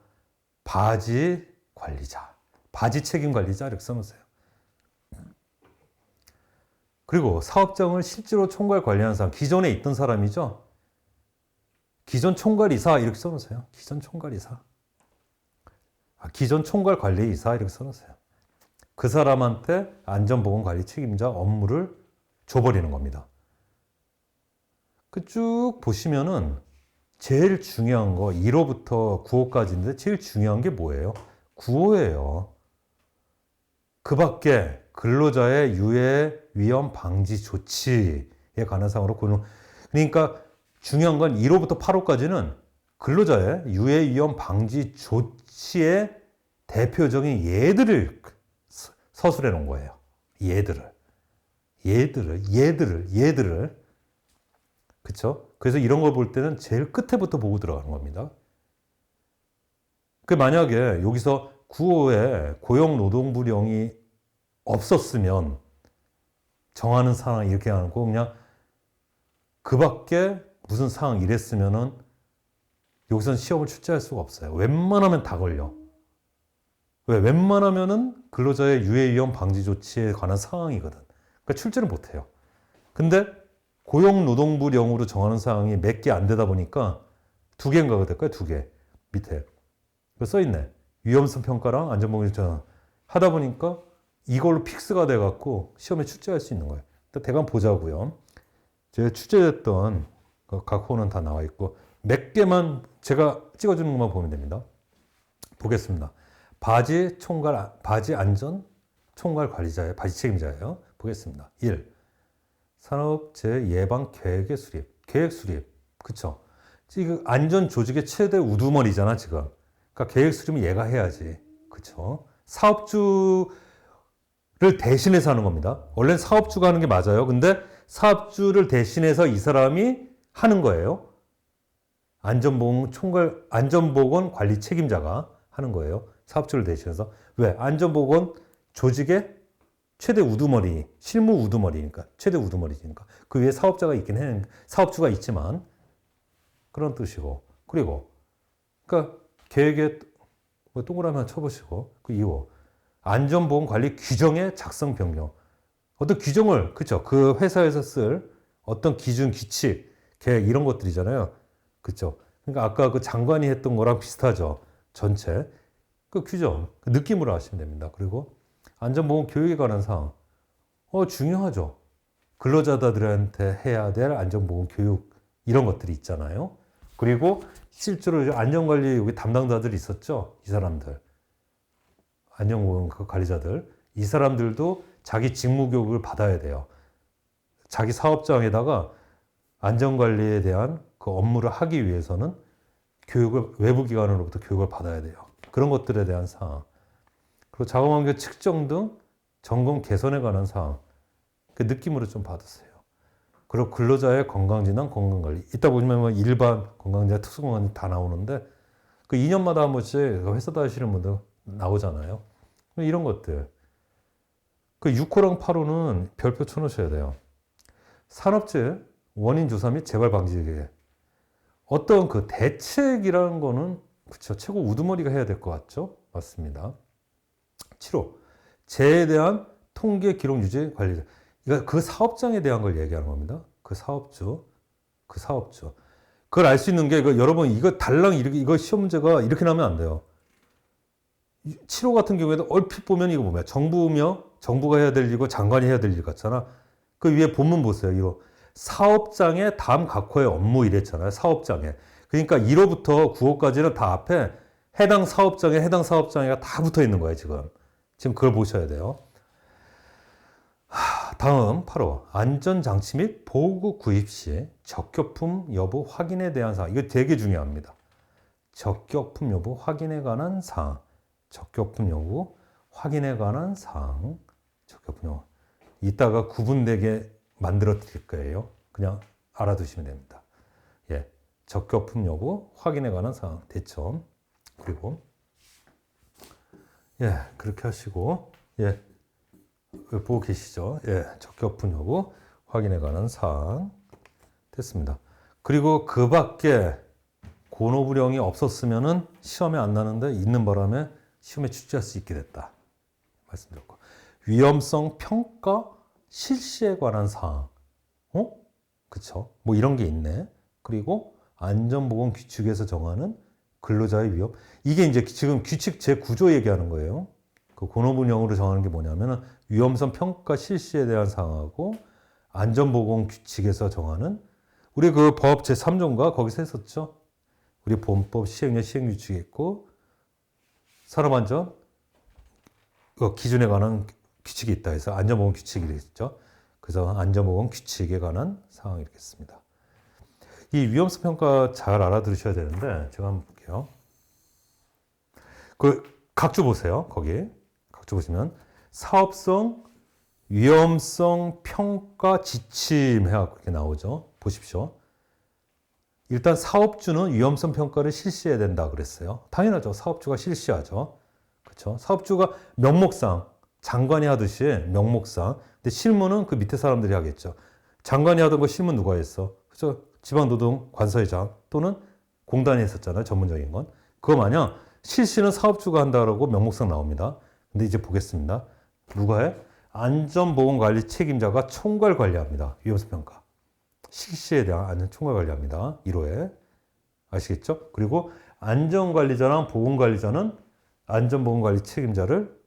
바지 관리자, 바지 책임 관리자 이렇게 써놓으세요. 그리고 사업장을 실제로 총괄 관리하는 사람, 기존에 있던 사람이죠. 기존 총괄이사 이렇게 써놓으세요. 기존 총괄이사. 기존 총괄 관리이사 이렇게 써놓으세요. 그 사람한테 안전보건관리 책임자 업무를 줘버리는 겁니다. 쭉 보시면은 제일 중요한 거 1호부터 9호까지인데 제일 중요한 게 뭐예요? 9호예요. 그 밖에 근로자의 유해 위험 방지 조치에 관한 사항으로 그러니까 중요한 건 1호부터 8호까지는 근로자의 유해 위험 방지 조치의 대표적인 예들을 서술해 놓은 거예요. 예들을. 그쵸? 그래서 이런 걸 볼 때는 제일 끝에부터 보고 들어가는 겁니다. 만약에 여기서 9호에 고용노동부령이 없었으면 정하는 사항 이렇게 하고 그냥 그 밖에 무슨 사항 이랬으면은 여기서는 시험을 출제할 수가 없어요. 웬만하면 다 걸려. 왜? 웬만하면은 근로자의 유해 위험 방지 조치에 관한 사항이거든. 그러니까 출제를 못 해요. 근데 고용노동부령으로 정하는 사항이 몇 개 안 되다 보니까 2개인가 될까요? 2개. 밑에. 써 있네. 위험성 평가랑 안전보건 하다 보니까 이걸로 픽스가 돼갖고 시험에 출제할 수 있는 거예요. 대강 보자고요. 제가 출제했던 각 호는 다 나와 있고 몇 개만 제가 찍어주는 것만 보면 됩니다. 보겠습니다. 바지 안전 총괄 관리자의 바지 책임자예요. 보겠습니다. 1. 산업재해 예방 계획의 수립. 계획 수립. 그쵸? 지금 안전 조직의 최대 우두머리잖아, 지금. 그러니까 계획 수립은 얘가 해야지. 그쵸? 사업주를 대신해서 하는 겁니다. 원래는 사업주가 하는 게 맞아요. 근데 사업주를 대신해서 이 사람이 하는 거예요. 안전보건 관리 책임자가 하는 거예요. 사업주를 대신해서. 왜? 안전보건 조직의 최대 우두머리, 실무 우두머리니까, 최대 우두머리니까. 그 위에 사업자가 있긴 해, 사업주가 있지만, 그런 뜻이고. 그리고, 그러니까 계획에 동그라미 하나 쳐보시고, 그 2호. 안전보건 관리 규정의 작성 변경. 어떤 규정을, 그쵸? 그 회사에서 쓸 어떤 기준, 규칙, 계획, 이런 것들이잖아요. 그쵸? 그러니까 아까 그 장관이 했던 거랑 비슷하죠. 전체. 그 규정, 그 느낌으로 하시면 됩니다. 그리고 안전보건 교육에 관한 사항. 중요하죠. 근로자들한테 해야 될 안전보건 교육, 이런 것들이 있잖아요. 그리고 실제로 안전관리 여기 담당자들이 있었죠. 이 사람들. 안전보건 그 관리자들. 이 사람들도 자기 직무 교육을 받아야 돼요. 자기 사업장에다가 안전관리에 대한 그 업무를 하기 위해서는 외부 기관으로부터 교육을 받아야 돼요. 그런 것들에 대한 사항. 그리고 작업환경 측정 등 점검 개선에 관한 사항. 그 느낌으로 좀 받으세요. 그리고 근로자의 건강진단, 건강관리. 이따 보시면 일반 건강진단, 특수건강진단 다 나오는데 그 2년마다 한 번씩 회사 다니시는 분들 나오잖아요. 이런 것들. 그 6호랑 8호는 별표 쳐놓으셔야 돼요. 산업재해 원인 조사 및 재발 방지 계획. 어떤 그 대책이라는 거는 그쵸, 최고 우두머리가 해야 될 것 같죠? 맞습니다. 7호. 재해에 대한 통계 기록 유지 관리. 이거 그 사업장에 대한 걸 얘기하는 겁니다. 그 사업주. 그걸 알 수 있는 게 여러분 이거 달랑 이거 시험 문제가 이렇게 나오면 안 돼요. 7호 같은 경우에도 얼핏 보면 이거 정부가 해야 될 일이고 장관이 해야 될 일 같잖아. 그 위에 본문 보세요. 1호. 사업장의 다음 각호의 업무 이랬잖아요. 사업장에. 그러니까 1호부터 9호까지는 다 앞에 해당 사업장에가 다 붙어 있는 거예요, 지금. 지금 그걸 보셔야 돼요. 다음 8호. 안전장치 및 보호구 구입 시 적격품 여부 확인에 대한 사항. 이거 되게 중요합니다. 적격품 여부 확인에 관한 사항. 적격품 여부 확인에 관한 사항. 적격품 여부. 이따가 구분되게 만들어 드릴 거예요. 그냥 알아두시면 됩니다. 예. 적격품 여부 확인에 관한 사항. 대점. 그리고 예, 그렇게 하시고 예. 보고 계시죠? 예, 적격품 여부 확인에 관한 사항 됐습니다. 그리고 그 밖에 권오부령이 없었으면은 시험에 안 나는데 있는 바람에 시험에 출제할 수 있게 됐다. 말씀드렸고 위험성 평가 실시에 관한 사항, 그쵸? 뭐 이런 게 있네. 그리고 안전보건 규칙에서 정하는 근로자의 위험. 이게 이제 지금 규칙 제9조 얘기하는 거예요. 그 권오부령으로 정하는 게 뭐냐면은 위험성 평가 실시에 대한 사항하고 안전보건 규칙에서 정하는 우리 그 법 제3조인가 거기서 했었죠. 우리 본법 시행령 시행규칙이 있고 산업안전 기준에 관한 규칙이 있다 해서 안전보건 규칙이 있죠. 그래서 안전보건 규칙에 관한 사항이 있겠습니다. 이 위험성 평가 잘 알아들으셔야 되는데 제가 한번 볼게요. 그 각주 보세요. 거기 각주 보시면 사업성 위험성 평가 지침 해갖고 이렇게 나오죠. 보십시오. 일단 사업주는 위험성 평가를 실시해야 된다 그랬어요. 당연하죠. 사업주가 실시하죠. 그렇죠. 사업주가 명목상 장관이 하듯이 명목상. 근데 실무는 그 밑에 사람들이 하겠죠. 장관이 하던 거 실무 누가 했어? 그렇죠. 지방노동관서회장 또는 공단이 했었잖아요. 전문적인 건. 그거 마냥 실시는 사업주가 한다라고 명목상 나옵니다. 근데 이제 보겠습니다. 누가 해? 안전보건관리 책임자가 총괄 관리합니다. 위험성 평가. 실시에 대한 안전 총괄 관리합니다. 1호에. 아시겠죠? 그리고 안전관리자랑 보건관리자는 안전보건관리 책임자를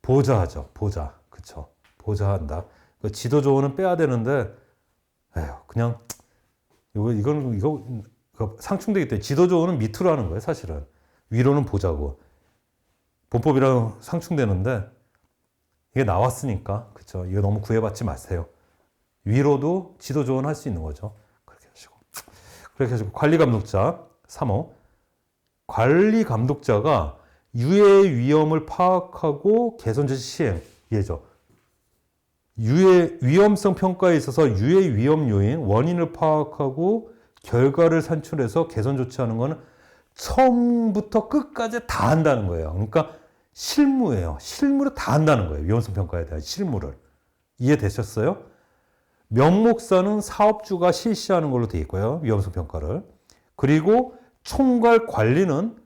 보좌하죠. 보좌. 그쵸. 보좌한다. 그 지도조언은 빼야 되는데, 에휴, 그냥, 이거 상충되기 때문에 지도조언은 밑으로 하는 거예요, 사실은. 위로는 보좌고. 본법이랑 상충되는데, 이게 나왔으니까, 그쵸. 이거 너무 구애받지 마세요. 위로도 지도조언 할 수 있는 거죠. 그렇게 하시고. 그렇게 하시고, 관리감독자, 3호. 관리감독자가 유해 위험을 파악하고 개선 조치 시행, 예죠. 위험성 평가에 있어서 유해 위험 요인, 원인을 파악하고 결과를 산출해서 개선 조치하는 거는 처음부터 끝까지 다 한다는 거예요. 그러니까 실무예요. 실무를 다 한다는 거예요. 위험성 평가에 대한 실무를. 이해되셨어요? 명목사는 사업주가 실시하는 걸로 되어 있고요. 위험성 평가를. 그리고 총괄 관리는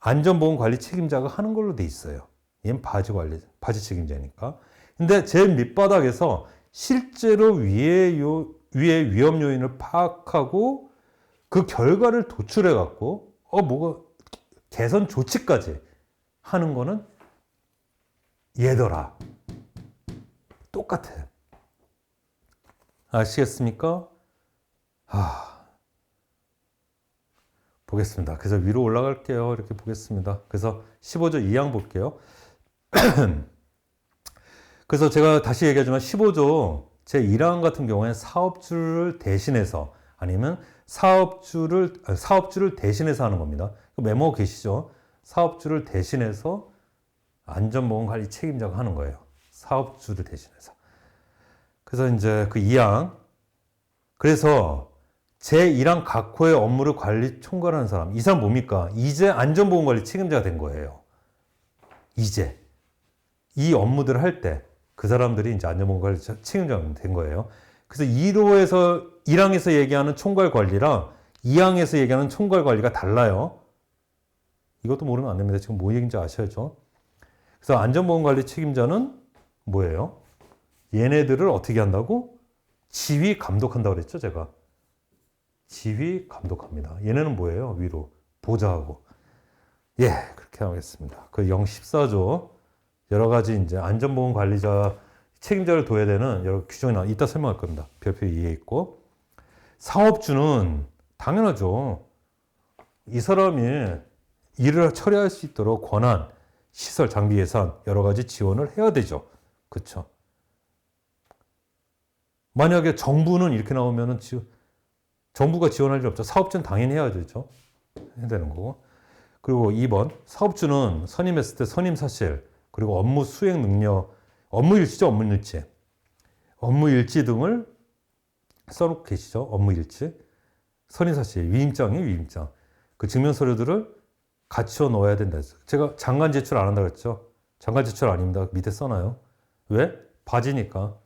안전보건관리 책임자가 하는 걸로 돼 있어요. 얘는 바지 책임자니까. 근데 제일 밑바닥에서 실제로 위의 위험 요인을 파악하고 그 결과를 도출해갖고, 뭐가 개선 조치까지 하는 거는 얘더라. 똑같아. 아시겠습니까? 보겠습니다. 그래서 위로 올라갈게요. 이렇게 보겠습니다. 그래서 15조 2항 볼게요. 그래서 제가 다시 얘기하지만 15조 제1항 같은 경우에 사업주를 대신해서 아니면 사업주를 대신해서 하는 겁니다. 메모 계시죠? 사업주를 대신해서 안전보건관리 책임자가 하는 거예요. 사업주를 대신해서. 그래서 이제 그 2항. 그래서 제1항 각호의 업무를 관리 총괄하는 사람. 이 사람 뭡니까? 이제 안전보건관리 책임자가 된 거예요. 이제. 이 업무들을 할 때 그 사람들이 이제 안전보건관리 책임자가 된 거예요. 그래서 1항에서 얘기하는 총괄관리랑 2항에서 얘기하는 총괄관리가 달라요. 이것도 모르면 안 됩니다. 지금 뭐 얘기인지 아셔야죠. 그래서 안전보건관리 책임자는 뭐예요? 얘네들을 어떻게 한다고? 지휘 감독한다고 그랬죠, 제가. 지휘 감독합니다. 얘네는 뭐예요? 위로 보좌하고. 예, 그렇게 하겠습니다. 그 014조 여러 가지 이제 안전보건 관리자 책임자를 둬야 되는 여러 규정이 나와. 이따 설명할 겁니다. 별표 2에 있고. 사업주는 당연하죠. 이 사람이 일을 처리할 수 있도록 권한, 시설, 장비, 예산 여러 가지 지원을 해야 되죠. 그렇죠? 만약에 정부는 이렇게 나오면은 정부가 지원할 일 없죠. 사업주는 당연히 해야 되죠. 해야 되는 거고. 그리고 2번 사업주는 선임했을 때 선임 사실 그리고 업무 수행 능력, 업무 일지죠. 업무 일지 등을 써놓고 계시죠. 업무 일지, 선임 사실, 위임장이에요. 위임장. 그 증명 서류들을 갖춰 넣어야 된다 했어요. 제가 장관 제출 안 한다 그랬죠. 장관 제출 아닙니다. 밑에 써놔요. 왜? 바지니까.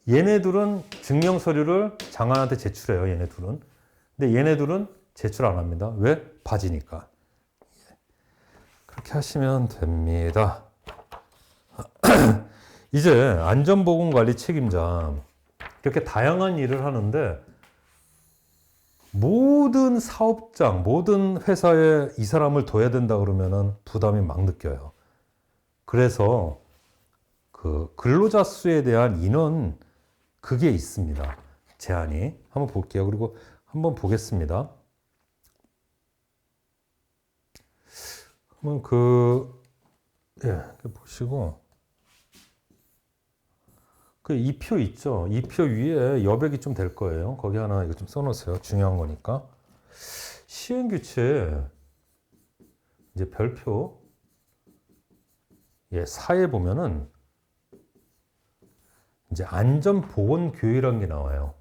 얘네들은 증명 서류를 장관한테 제출해요. 얘네들은. 근데 얘네들은 제출 안 합니다. 왜? 바지니까. 그렇게 하시면 됩니다. 이제 안전보건관리 책임자. 이렇게 다양한 일을 하는데 모든 사업장, 모든 회사에 이 사람을 둬야 된다 그러면은 부담이 막 느껴요. 그래서 그 근로자 수에 대한 인원 그게 있습니다. 제한이. 한번 볼게요. 그리고 한번 보겠습니다. 한번 보시고 그 2표 있죠. 2표 위에 여백이 좀 될 거예요. 거기 하나 이거 좀 써놓으세요. 중요한 거니까. 시행규칙 이제 별표 4에 보면은 이제 안전보건교육이라는 게 나와요.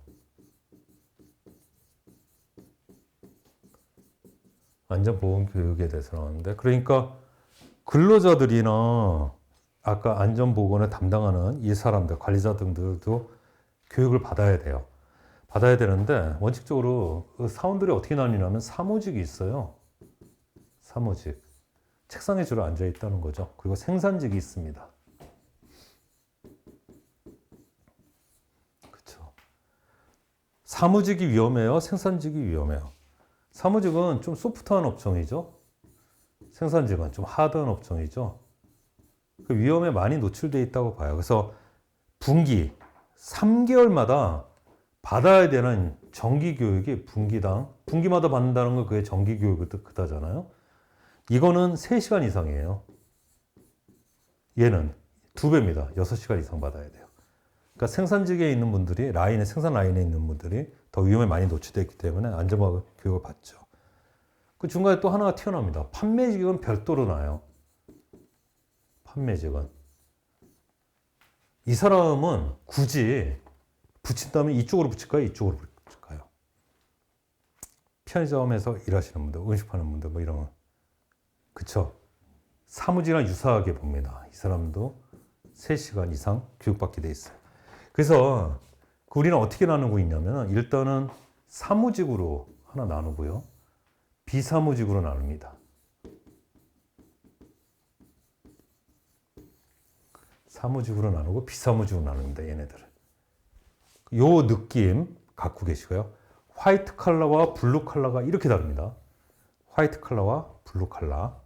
안전보건교육에 대해서 나오는데 그러니까 근로자들이나 아까 안전보건을 담당하는 이 사람들, 관리자 등들도 교육을 받아야 돼요. 받아야 되는데 원칙적으로 그 사원들이 어떻게 나뉘냐면 사무직이 있어요. 사무직. 책상에 주로 앉아 있다는 거죠. 그리고 생산직이 있습니다. 그렇죠. 사무직이 위험해요? 생산직이 위험해요? 사무직은 좀 소프트한 업종이죠. 생산직은 좀 하드한 업종이죠. 그 위험에 많이 노출되어 있다고 봐요. 그래서 분기 3개월마다 받아야 되는 정기교육이 분기마다 받는다는 건 그게 정기교육을 뜻하잖아요. 이거는 3시간 이상이에요. 얘는 2배입니다. 6시간 이상 받아야 돼요. 그러니까 생산직에 있는 분들이 생산 라인에 있는 분들이 더 위험에 많이 노출되어 있기 때문에 안전보건 교육을 받죠. 그 중간에 또 하나가 튀어나옵니다. 판매직은 별도로 나요. 판매직은. 이 사람은 굳이 붙인다면 이쪽으로 붙일까요? 이쪽으로 붙일까요? 편의점에서 일하시는 분들, 음식 파는 분들 뭐 이런 거. 그쵸? 사무직이랑 유사하게 봅니다. 이 사람도 3시간 이상 교육받게 돼 있어요. 그래서 우리는 어떻게 나누고 있냐면 일단은 사무직으로 하나 나누고요. 비사무직으로 나눕니다. 사무직으로 나누고 비사무직으로 나눕니다. 얘네들을. 요 느낌 갖고 계시고요. 화이트 칼라와 블루 칼라가 이렇게 다릅니다. 화이트 칼라와 블루 칼라.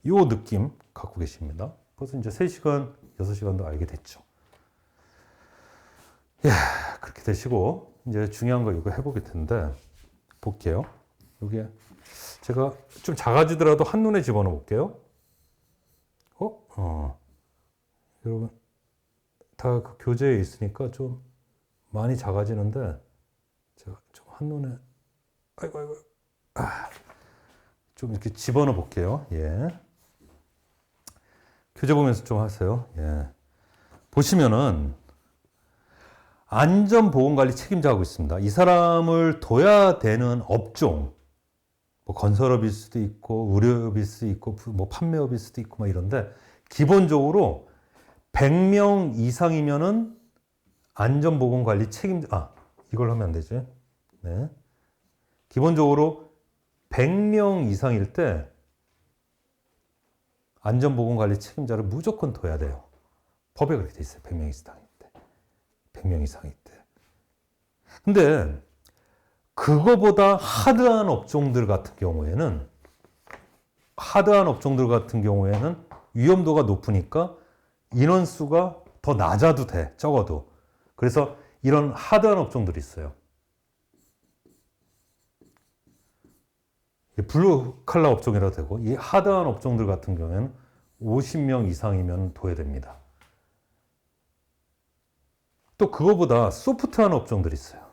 요 느낌 갖고 계십니다. 벌써 이제 3시간, 6시간도 알게 됐죠. 그렇게 되시고 이제 중요한 거 이거 해보게 텐데 볼게요. 여기에 제가 좀 작아지더라도 한눈에 집어넣어 볼게요. 여러분 다 그 교재에 있으니까 좀 많이 작아지는데 제가 좀 한눈에 좀 이렇게 집어넣어 볼게요. 교재 보면서 좀 하세요. 보시면은 안전보건관리 책임자 하고 있습니다. 이 사람을 둬야 되는 업종, 뭐 건설업일 수도 있고 의료업일 수도 있고 뭐 판매업일 수도 있고 막 이런데 기본적으로 100명 이상이면은 안전보건관리 책임자, 이걸 하면 안 되지. 기본적으로 100명 이상일 때 안전보건관리 책임자를 무조건 둬야 돼요. 법에 그렇게 돼 있어요. 100명 이상일 때. 100명 이상일 때. 근데 그거보다 하드한 업종들 같은 경우에는 위험도가 높으니까 인원수가 더 낮아도 돼, 적어도. 그래서 이런 하드한 업종들이 있어요. 블루 칼라 업종이라도 되고, 이 하드한 업종들 같은 경우에는 50명 이상이면 둬야 됩니다. 또 그거보다 소프트한 업종들이 있어요.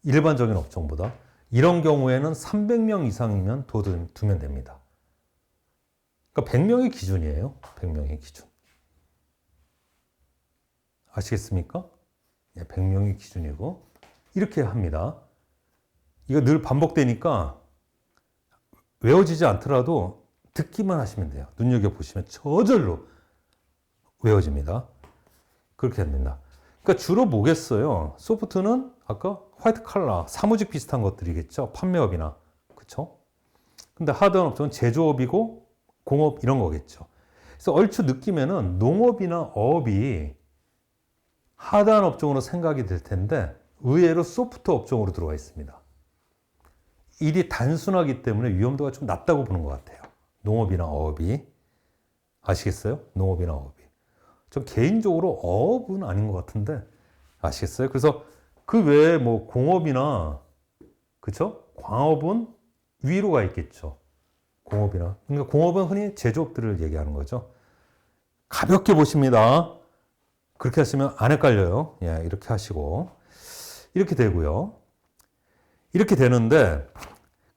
일반적인 업종보다. 이런 경우에는 300명 이상이면 두면 됩니다. 그러니까 100명이 기준이에요. 100명이 기준. 아시겠습니까? 100명이 기준이고 이렇게 합니다. 이거 늘 반복되니까 외워지지 않더라도 듣기만 하시면 돼요. 눈여겨보시면 저절로 외워집니다. 그렇게 됩니다. 그러니까 주로 뭐겠어요? 소프트는 아까 화이트 칼라, 사무직 비슷한 것들이겠죠. 판매업이나. 그렇죠? 근데 하드한 업종은 제조업이고 공업 이런 거겠죠. 그래서 얼추 느끼면은 농업이나 어업이 하드한 업종으로 생각이 될 텐데 의외로 소프트 업종으로 들어와 있습니다. 일이 단순하기 때문에 위험도가 좀 낮다고 보는 것 같아요. 농업이나 어업이. 아시겠어요? 농업이나 어업이. 저 개인적으로 어업은 아닌 것 같은데 아시겠어요? 그래서 그 외에 뭐 공업이나 그쵸? 광업은 위로가 있겠죠. 공업이나. 그러니까 공업은 흔히 제조업들을 얘기하는 거죠. 가볍게 보십니다. 그렇게 하시면 안 헷갈려요. 예, 이렇게 하시고 이렇게 되고요. 이렇게 되는데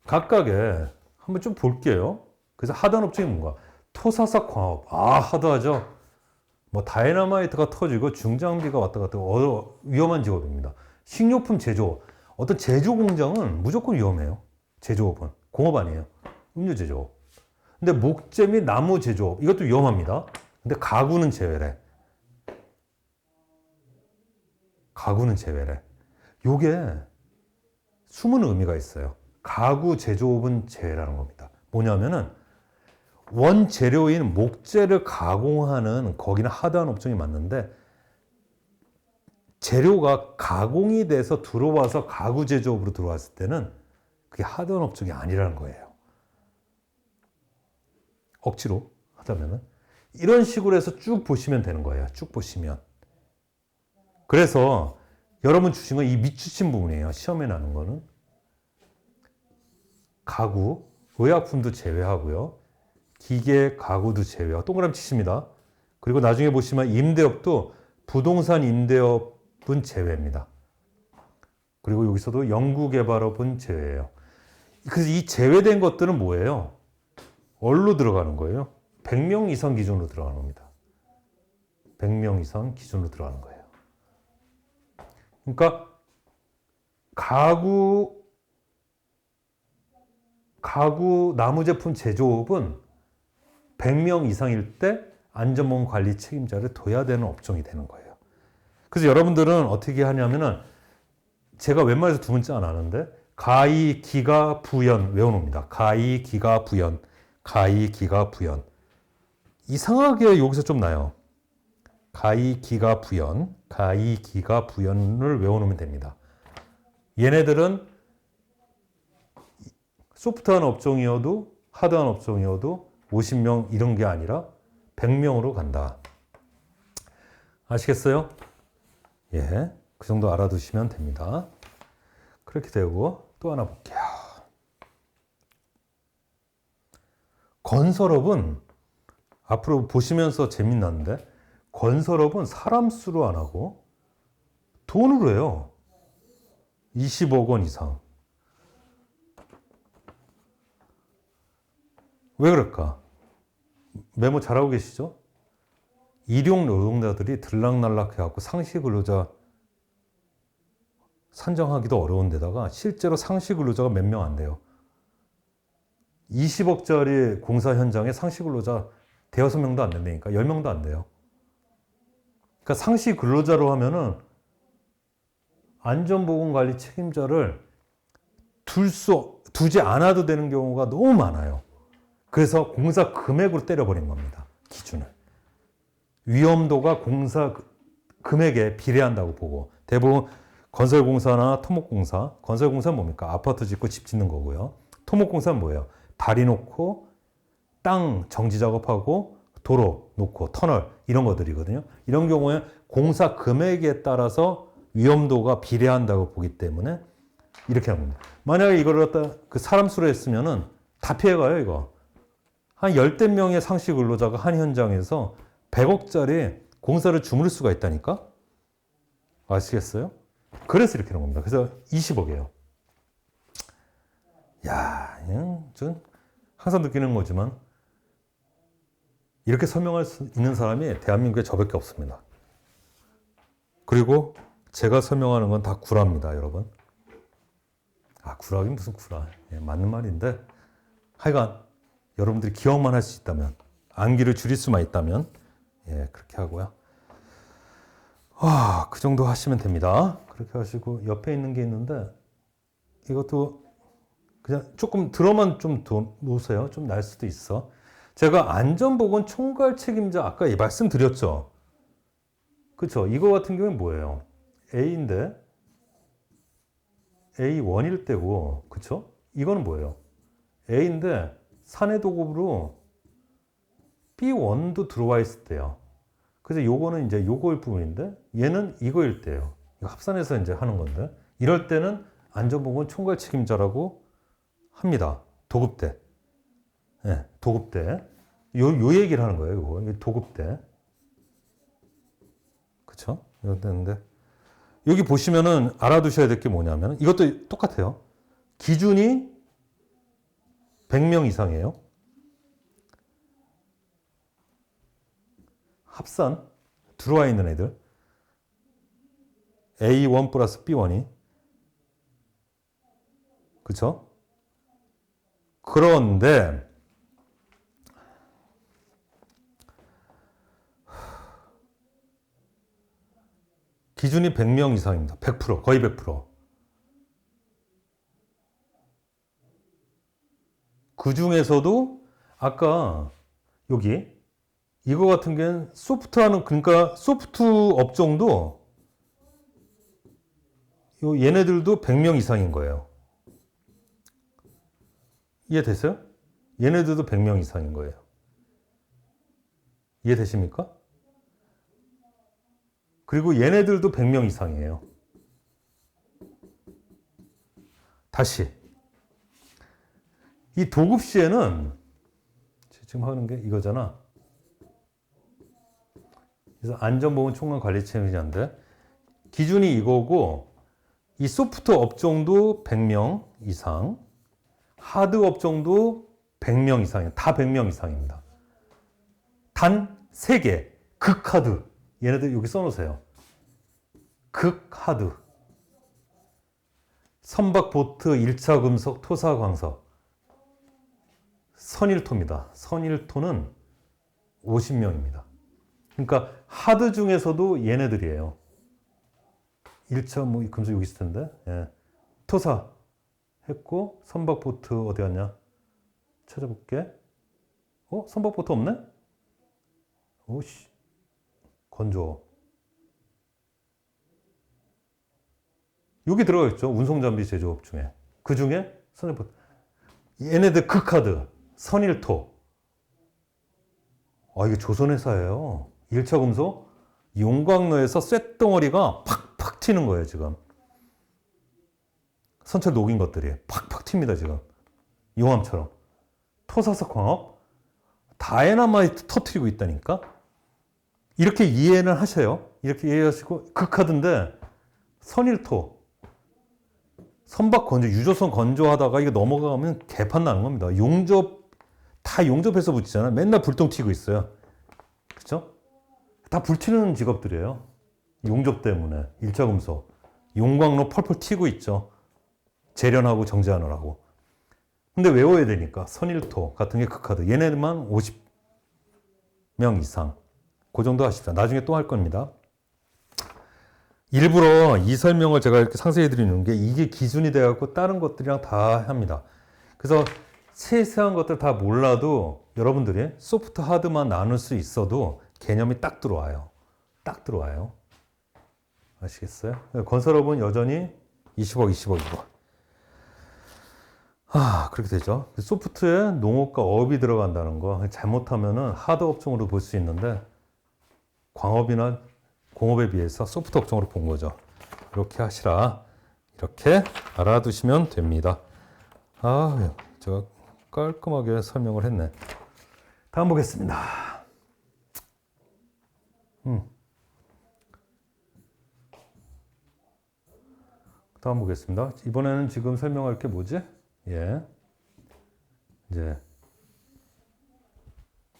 각각의 한번 좀 볼게요. 그래서 하드한 업종이 뭔가? 토사사 광업. 아, 하드하죠. 뭐 다이너마이트가 터지고 중장비가 왔다 갔다 위험한 직업입니다. 식료품 제조업. 어떤 제조 공장은 무조건 위험해요. 제조업은. 공업 아니에요. 음료 제조업. 근데 목재 및 나무 제조업. 이것도 위험합니다. 근데 가구는 제외래. 가구는 제외래. 요게 숨은 의미가 있어요. 가구 제조업은 제외라는 겁니다. 뭐냐면은 원재료인 목재를 가공하는 거기는 하드한 업종이 맞는데 재료가 가공이 돼서 들어와서 가구 제조업으로 들어왔을 때는 그게 하드한 업종이 아니라는 거예요. 억지로 하자면은 이런 식으로 해서 쭉 보시면 되는 거예요. 쭉 보시면. 그래서 여러분 주신 건 이 밑주신 부분이에요. 시험에 나는 거는. 가구, 의약품도 제외하고요. 기계, 가구도 제외하고 동그라미 치십니다. 그리고 나중에 보시면 임대업도 부동산 임대업은 제외입니다. 그리고 여기서도 연구개발업은 제외예요. 그래서 이 제외된 것들은 뭐예요? 뭘로 들어가는 거예요? 100명 이상 기준으로 들어가는 겁니다. 100명 이상 기준으로 들어가는 거예요. 그러니까 가구 나무 제품 제조업은 100명 이상일 때 안전보건 관리 책임자를 둬야 되는 업종이 되는 거예요. 그래서 여러분들은 어떻게 하냐면은 제가 웬만해서 두 문자 안 하는데 가이, 기가, 부연 외워놓습니다. 가이, 기가, 부연. 가이, 기가, 부연. 이상하게 여기서 좀 나요. 가이, 기가, 부연. 가이, 기가, 부연을 외워놓으면 됩니다. 얘네들은 소프트한 업종이어도 하드한 업종이어도 50명 이런 게 아니라 100명으로 간다. 아시겠어요? 예, 그 정도 알아두시면 됩니다. 그렇게 되고 또 하나 볼게요. 건설업은 앞으로 보시면서 재밌는데 건설업은 사람 수로 안 하고 돈으로 해요. 20억 원 이상. 왜 그럴까? 메모 잘하고 계시죠? 일용 노동자들이 들락날락 해갖고 상시 근로자 산정하기도 어려운 데다가 실제로 상시 근로자가 몇 명 안 돼요. 20억짜리 공사 현장에 상시 근로자 대여섯 명도 안 된다니까. 10명도 안 돼요. 그러니까 상시 근로자로 하면은 안전보건관리 책임자를 두지 않아도 되는 경우가 너무 많아요. 그래서 공사 금액으로 때려버린 겁니다. 기준을. 위험도가 공사 금액에 비례한다고 보고 대부분 건설공사나 토목공사, 건설공사는 뭡니까? 아파트 짓고 집 짓는 거고요. 토목공사는 뭐예요? 다리 놓고 땅 정지 작업하고 도로 놓고 터널 이런 것들이거든요. 이런 경우에 공사 금액에 따라서 위험도가 비례한다고 보기 때문에 이렇게 하는 겁니다. 만약에 이걸 갖다 그 사람 수로 했으면은 다 피해가요, 이거. 한 열댓 명의 상시 근로자가 한 현장에서 100억짜리 공사를 주무를 수가 있다니까? 아시겠어요? 그래서 이렇게 하는 겁니다. 그래서 20억이에요. 야, 전 항상 느끼는 거지만 이렇게 설명할 수 있는 사람이 대한민국에 저밖에 없습니다. 그리고 제가 설명하는 건 다 구라입니다, 여러분. 아, 구라긴 무슨 구라. 예, 맞는 말인데 하여간 여러분들이 기억만 할 수 있다면, 암기를 줄일 수만 있다면 예, 그렇게 하고요. 그 정도 하시면 됩니다. 그렇게 하시고 옆에 있는 게 있는데 이것도 그냥 조금 들어만 좀 놓으세요. 좀 날 수도 있어. 제가 안전보건 총괄 책임자 아까 말씀드렸죠. 그렇죠. 이거 같은 경우는 뭐예요? A인데 A1일 때고, 그렇죠? 이거는 뭐예요? A인데 사내도급으로 B1도 들어와 있을 때요. 그래서 요거는 이제 요거일 부분인데 얘는 이거일 때예요. 이거 합산해서 이제 하는 건데 이럴 때는 안전보건 총괄 책임자라고 합니다. 도급 때. 네, 도급 때. 요 얘기를 하는 거예요. 요거. 도급 때. 그쵸? 이런 때인데 여기 보시면은 알아두셔야 될 게 뭐냐면 이것도 똑같아요. 기준이 100명 이상이에요. 합산 들어와 있는 애들 A1 플러스 B1이 그쵸? 그런데 기준이 100명 이상입니다. 100%, 거의 100%. 그 중에서도 아까 여기 이거 같은 경우는 소프트하는, 그러니까 소프트 업종도 얘네들도 100명 이상인 거예요. 이해되세요? 얘네들도 100명 이상인 거예요. 이해되십니까? 그리고 얘네들도 100명 이상이에요. 다시 이 도급 시에는 지금 하는 게 이거잖아. 그래서 안전보건 총괄 관리 책임자인데 기준이 이거고 이 소프트 업종도 100명 이상, 하드 업종도 100명 이상이에요. 다 100명 이상입니다. 단 3개, 극하드. 얘네들 여기 써놓으세요. 극하드. 선박보트, 1차 금속, 토사, 광석. 선일토입니다. 선일토는 50명입니다. 그러니까 하드 중에서도 얘네들이에요. 1차 뭐 금속 여기 있을 텐데. 예. 토사 했고 선박보트 어디 갔냐? 찾아볼게. 선박보트 없네? 오씨. 건조. 여기 들어가 있죠. 운송장비 제조업 중에. 그 중에 선일포트. 얘네들 극하드, 선일토. 이게 조선회사예요. 1차 금속 용광로에서 쇳덩어리가 팍팍 튀는 거예요, 지금. 선철 녹인 것들이 팍팍 튑니다, 지금. 용암처럼. 토사석 광업 다이너마이트 터트리고 있다니까? 이렇게 이해는 하셔요. 이렇게 이해하시고, 극하드인데, 선일토, 선박 건조, 유조선 건조하다가 이거 넘어가면 개판 나는 겁니다. 다 용접해서 붙이잖아요. 맨날 불똥 튀고 있어요. 그쵸? 다 불튀는 직업들이에요. 용접 때문에. 1차 금속. 용광로 펄펄 튀고 있죠. 재련하고 정제하느라고. 근데 외워야 되니까. 선일토 같은 게 극하드. 얘네들만 50명 이상. 그 정도 하십시오. 나중에 또 할 겁니다. 일부러 이 설명을 제가 이렇게 상세히 드리는 게 이게 기준이 돼갖고 다른 것들이랑 다 합니다. 그래서 세세한 것들 다 몰라도 여러분들이 소프트 하드만 나눌 수 있어도 개념이 딱 들어와요. 딱 들어와요. 아시겠어요? 건설업은 여전히 20억, 20억이고. 그렇게 되죠. 소프트에 농업과 어업이 들어간다는 거 잘못하면은 하드 업종으로 볼 수 있는데 광업이나 공업에 비해서 소프트 업종으로 본 거죠. 이렇게 하시라. 이렇게 알아두시면 됩니다. 제가 깔끔하게 설명을 했네. 다음 보겠습니다. 다음 보겠습니다. 이번에는 지금 설명할 게 뭐지? 이제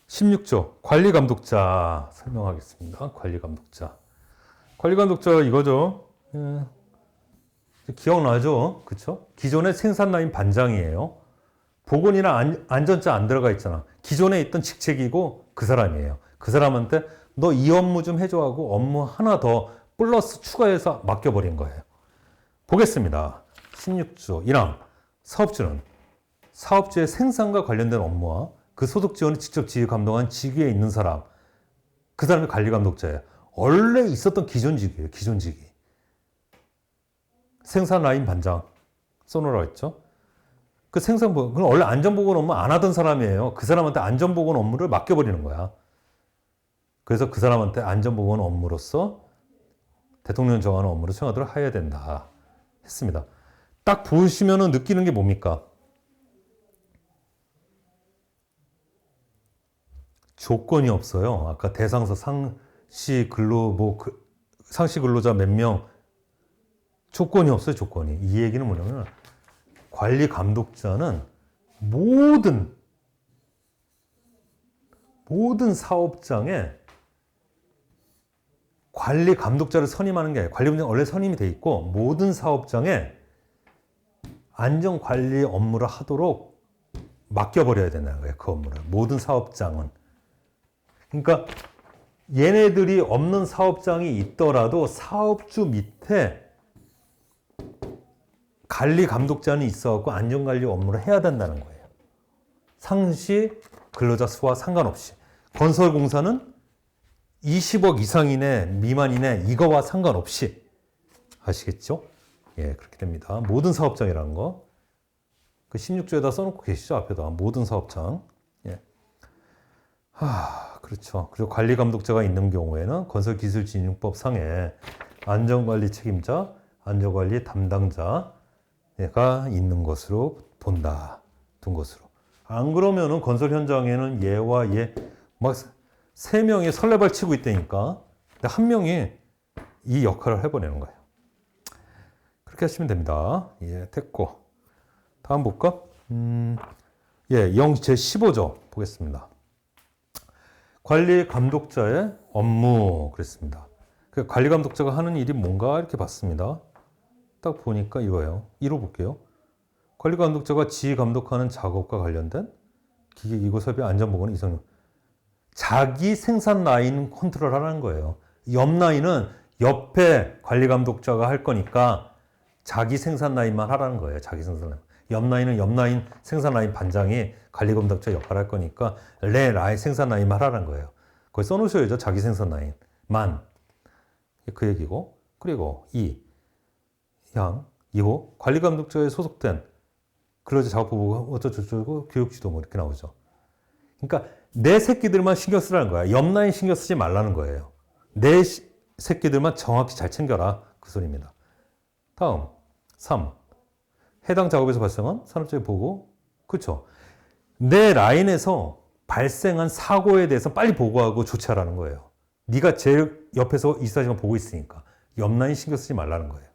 16조 관리감독자 설명하겠습니다. 관리감독자. 관리감독자 이거죠. 기억나죠? 그쵸? 기존의 생산라인 반장이에요. 보건이나 안전자 안 들어가 있잖아. 기존에 있던 직책이고 그 사람이에요. 그 사람한테 너 이 업무 좀 해줘 하고 업무 하나 더 플러스 추가해서 맡겨버린 거예요. 보겠습니다. 16조 1항 사업주는 사업주의 생산과 관련된 업무와 그 소득 지원을 직접 지휘 감독한 직위에 있는 사람, 그 사람이 관리감독자예요. 원래 있었던 기존 직위예요. 기존 직위. 생산 라인 반장 써놓으라고 했죠. 그 생산보건, 그럼 원래 안전보건 업무 안 하던 사람이에요. 그 사람한테 안전보건 업무를 맡겨버리는 거야. 그래서 그 사람한테 안전보건 업무로서 대통령 정하는 업무를 수행하도록 해야 된다 했습니다. 딱 보시면은 느끼는 게 뭡니까? 조건이 없어요. 아까 대상서 상시 근로자 몇 명 조건이 없어요. 조건이. 이 얘기는 뭐냐면 관리 감독자는 모든 사업장에 관리 감독자를 선임하는 게 아니라 관리 감독자는 원래 선임이 돼 있고 모든 사업장에 안전 관리 업무를 하도록 맡겨버려야 된다는 거예요. 그 업무를. 모든 사업장은. 그러니까 얘네들이 없는 사업장이 있더라도 사업주 밑에 관리 감독자는 있어갖고 안전관리 업무를 해야 된다는 거예요. 상시 근로자 수와 상관없이. 건설공사는 20억 이상이네 미만이네 이거와 상관없이. 아시겠죠? 그렇게 됩니다. 모든 사업장이라는 거. 그 16조에다 써놓고 계시죠? 앞에다. 모든 사업장. 그렇죠. 그리고 관리감독자가 있는 경우에는 건설기술진흥법 상에 안전관리 책임자, 안전관리 담당자가 있는 것으로 본다. 둔 것으로. 안 그러면은 건설 현장에는 얘와 얘, 막 세 명이 설레발 치고 있다니까. 근데 한 명이 이 역할을 해보내는 거예요. 그렇게 하시면 됩니다. 됐고. 다음 볼까? 제 15조 보겠습니다. 관리 감독자의 업무 그랬습니다. 관리 감독자가 하는 일이 뭔가 이렇게 봤습니다. 딱 보니까 이거예요. 1호 볼게요. 관리 감독자가 지휘 감독하는 작업과 관련된 기계 기구 설비 안전보건 이상 자기 생산 라인 컨트롤 하라는 거예요. 옆 라인은 옆에 관리 감독자가 할 거니까 자기 생산 라인만 하라는 거예요. 자기 생산 라인. 옆 라인은 옆 라인 생산 라인 반장이 관리 감독자 역할을 할 거니까 내 라인 생산 라인만 하라는 거예요. 거기 써놓으셔야죠. 자기 생산 라인만. 그 얘기고. 그리고 2호 관리 감독자에 소속된 근로자 작업부가 어쩌고저쩌고 교육지도 뭐 이렇게 나오죠. 그러니까 내 새끼들만 신경 쓰라는 거야. 옆 라인 신경 쓰지 말라는 거예요. 내 새끼들만 정확히 잘 챙겨라. 그 소리입니다. 다음 3. 해당 작업에서 발생한 산업재해 보고. 그렇죠. 내 라인에서 발생한 사고에 대해서 빨리 보고하고 조치하라는 거예요. 네가 제일 옆에서 24시간 보고 있으니까 옆 라인 신경 쓰지 말라는 거예요.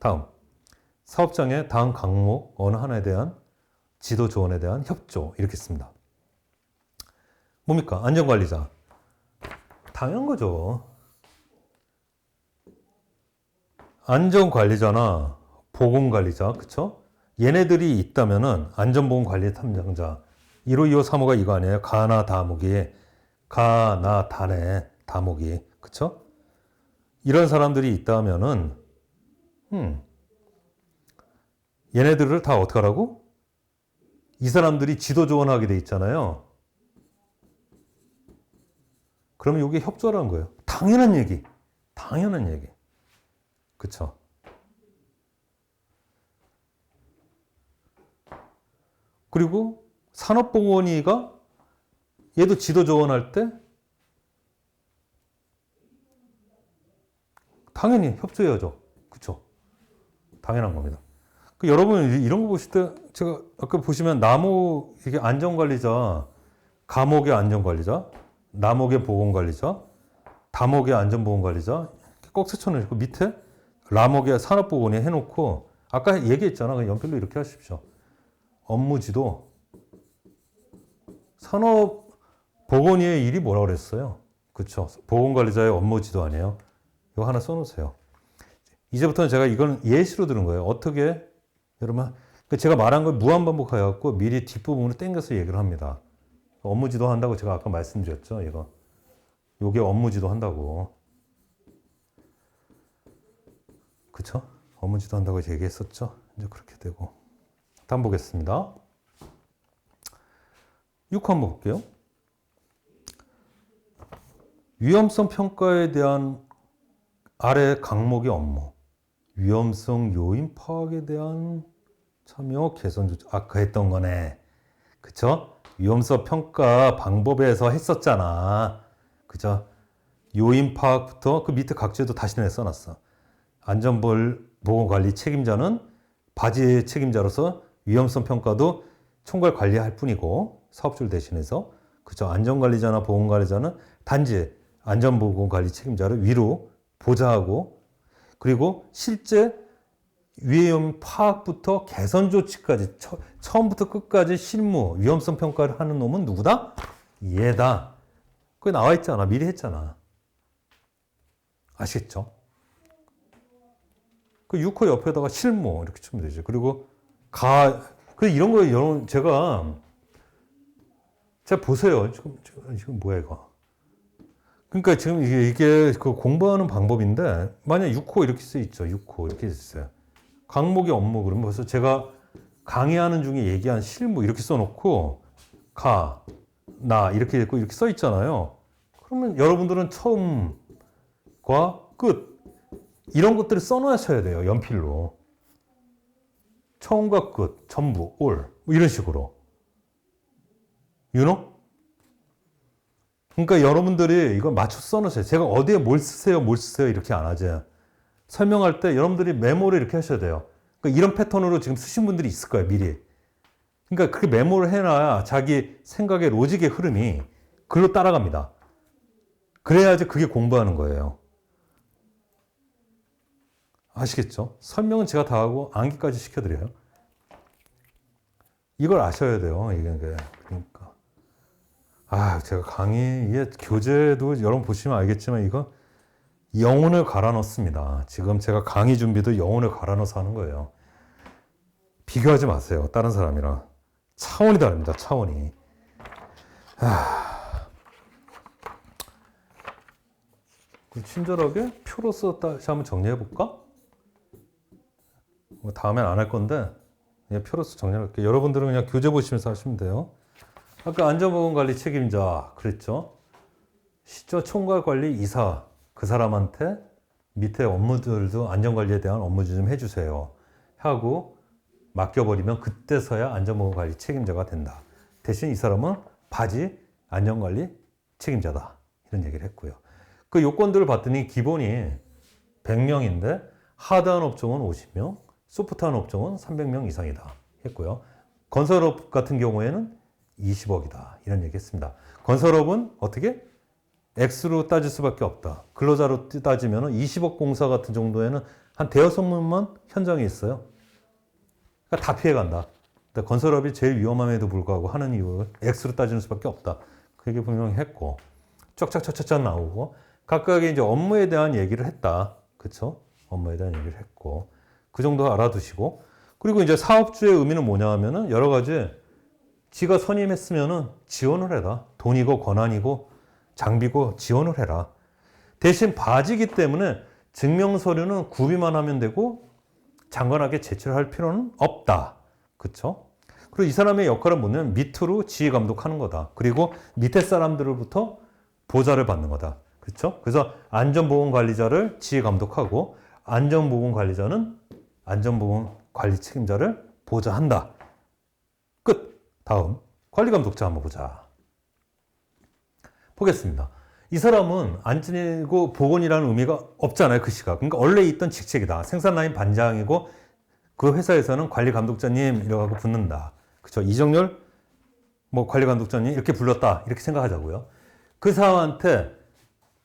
다음 사업장의 다음 항목 어느 하나에 대한 지도 조언에 대한 협조 이렇게 씁니다. 뭡니까? 안전관리자. 당연한 거죠. 안전관리자나 보건관리자, 그쵸? 얘네들이 있다면은 안전보건관리 탐정자 1호, 2호, 3호가 이거 아니에요? 가나 다목이, 가나 다네 다목이, 그쵸? 이런 사람들이 있다면은 얘네들을 다 어떻게 하라고? 이 사람들이 지도 조언하게 돼 있잖아요. 그러면 이게 협조라는 거예요. 당연한 얘기. 당연한 얘기. 그쵸? 그리고 산업보건위가 얘도 지도 조언할 때 당연히 협조해야죠. 그렇죠? 당연한 겁니다. 여러분 이런 거 보실 때 제가 아까 보시면 나무 이게 안전관리자, 감옥의 안전관리자, 남옥의 보건관리자, 담옥의 안전보건관리자 꼭 세쳐놓고 밑에 람옥의 산업보건위 해놓고 아까 얘기했잖아. 그냥 연필로 이렇게 하십시오. 업무지도 산업보건위의 일이 뭐라고 그랬어요? 그렇죠? 보건관리자의 업무지도 아니에요? 이거 하나 써놓으세요. 이제부터는 제가 이건 예시로 들은 거예요. 어떻게 여러분 제가 말한 걸 무한반복해갖고 미리 뒷부분으로 땡겨서 얘기를 합니다. 업무지도 한다고 제가 아까 말씀드렸죠. 요게 업무지도 한다고. 그쵸? 업무지도 한다고 얘기했었죠. 이제 그렇게 되고. 다음 보겠습니다. 6호 한번 볼게요. 위험성 평가에 대한 아래 강목의 업무. 위험성 요인 파악에 대한 참여 개선 조치. 아까 했던 거네. 그쵸? 위험성 평가 방법에서 했었잖아. 그죠? 요인 파악부터 그 밑에 각주에도 다시 써놨어. 안전보건관리 책임자는 바지 책임자로서 위험성 평가도 총괄 관리할 뿐이고 사업주를 대신해서 그죠? 안전관리자나 보건관리자는 단지 안전보건관리 책임자를 위로 보좌하고 그리고 실제 위험 파악부터 개선 조치까지 처음부터 끝까지 실무 위험성 평가를 하는 놈은 누구다? 얘다. 그게 나와 있잖아. 미리 했잖아. 아시겠죠? 그 6호 옆에다가 실무 이렇게 치면 되죠. 그리고 이런 거 여러분 제가 보세요. 지금 뭐야 이거? 그러니까 지금 이게 그 공부하는 방법인데 만약 6호 이렇게 써 있죠. 6호 이렇게 있어요. 강목의 업무 그러면 벌써 제가 강의하는 중에 얘기한 실무 이렇게 써놓고 나 이렇게 있고 이렇게 써 있잖아요. 그러면 여러분들은 처음과 끝 이런 것들을 써놓으셔야 돼요. 연필로. 처음과 끝, 전부, 올 뭐 이런 식으로. You know? 그러니까 여러분들이 이걸 맞춰 써놓으세요. 제가 어디에 뭘 쓰세요 이렇게 안 하죠. 설명할 때 여러분들이 메모를 이렇게 하셔야 돼요. 그러니까 이런 패턴으로 지금 쓰신 분들이 있을 거예요, 미리. 그러니까 그렇게 메모를 해놔야 자기 생각의 로직의 흐름이 글로 따라갑니다. 그래야지 그게 공부하는 거예요. 아시겠죠? 설명은 제가 다 하고 암기까지 시켜드려요. 이걸 아셔야 돼요. 이게 그러니까. 제가 이게 교재도 여러분 보시면 알겠지만 이거 영혼을 갈아 넣습니다. 지금 제가 강의 준비도 영혼을 갈아 넣어서 하는 거예요. 비교하지 마세요. 다른 사람이랑. 차원이 다릅니다. 차원이. 친절하게 표로서 다시 한번 정리해 볼까? 다음엔 안 할 건데 그냥 표로서 정리할게요. 여러분들은 그냥 교재 보시면서 하시면 돼요. 아까 안전보건관리 책임자 그랬죠? 시저 총괄관리 이사 그 사람한테 밑에 업무들도 안전관리에 대한 업무 좀 해주세요 하고 맡겨버리면 그때서야 안전보건관리 책임자가 된다. 대신 이 사람은 바지 안전관리 책임자다. 이런 얘기를 했고요. 그 요건들을 봤더니 기본이 100명인데 하드한 업종은 50명, 소프트한 업종은 300명 이상이다 했고요. 건설업 같은 경우에는 20억이다. 이런 얘기 했습니다. 건설업은 어떻게? X로 따질 수밖에 없다. 근로자로 따지면 20억 공사 같은 정도에는 한 대여섯 명만 현장에 있어요. 그러니까 다 피해간다. 건설업이 제일 위험함에도 불구하고 하는 이유를 X로 따지는 수밖에 없다. 그 얘기 분명히 했고 쫙쫙쫙쫙 나오고 각각의 이제 업무에 대한 얘기를 했다. 그쵸? 업무에 대한 얘기를 했고 그 정도 알아두시고 그리고 이제 사업주의 의미는 뭐냐 하면은 여러 가지 지가 선임했으면은 지원을 해라. 돈이고 권한이고 장비고 지원을 해라. 대신 바지기 때문에 증명서류는 구비만 하면 되고 장관에게 제출할 필요는 없다. 그쵸? 그리고 이 사람의 역할은 뭐냐면 밑으로 지휘 감독하는 거다. 그리고 밑에 사람들로부터 보좌를 받는 거다. 그렇죠? 그래서 안전보건관리자를 지휘 감독하고 안전보건관리자는 안전보건관리 책임자를 보좌한다. 끝. 다음 관리감독자 한번 보자. 보겠습니다. 이 사람은 안전이고 보건이라는 의미가 없잖아요. 그 시각. 그러니까 원래 있던 직책이다. 생산라인 반장이고 그 회사에서는 관리감독자님 이라고 붙는다. 그렇죠? 이정열 뭐 관리감독자님 이렇게 불렀다. 이렇게 생각하자고요. 그 사람한테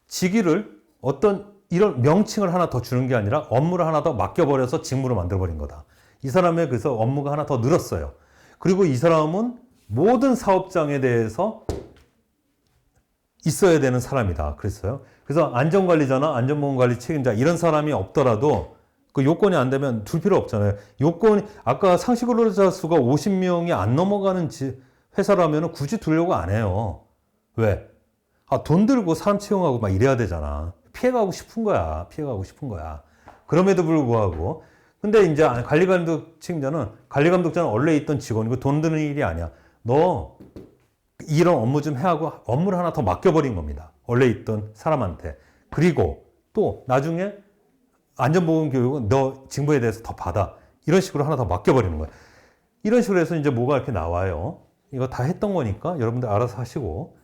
직위를 어떤 이런 명칭을 하나 더 주는 게 아니라 업무를 하나 더 맡겨버려서 직무로 만들어버린 거다. 이 사람의 그래서 업무가 하나 더 늘었어요. 그리고 이 사람은 모든 사업장에 대해서 있어야 되는 사람이다. 그랬어요. 그래서 안전관리자나 안전보건관리 책임자 이런 사람이 없더라도 그 요건이 안 되면 둘 필요 없잖아요. 요건이 아까 상시 근로자 수가 50명이 안 넘어가는 회사라면 굳이 두려고 안 해요. 왜? 돈 들고 사람 채용하고 막 이래야 되잖아. 피해가고 싶은 거야. 피해가고 싶은 거야. 그럼에도 불구하고 근데 이제 관리감독 책임자는 관리감독자는 원래 있던 직원이고 돈 드는 일이 아니야. 너 이런 업무 좀 해하고 업무를 하나 더 맡겨버린 겁니다. 원래 있던 사람한테. 그리고 또 나중에 안전보건 교육은 너 직무에 대해서 더 받아. 이런 식으로 하나 더 맡겨버리는 거예요. 이런 식으로 해서 이제 뭐가 이렇게 나와요. 이거 다 했던 거니까 여러분들 알아서 하시고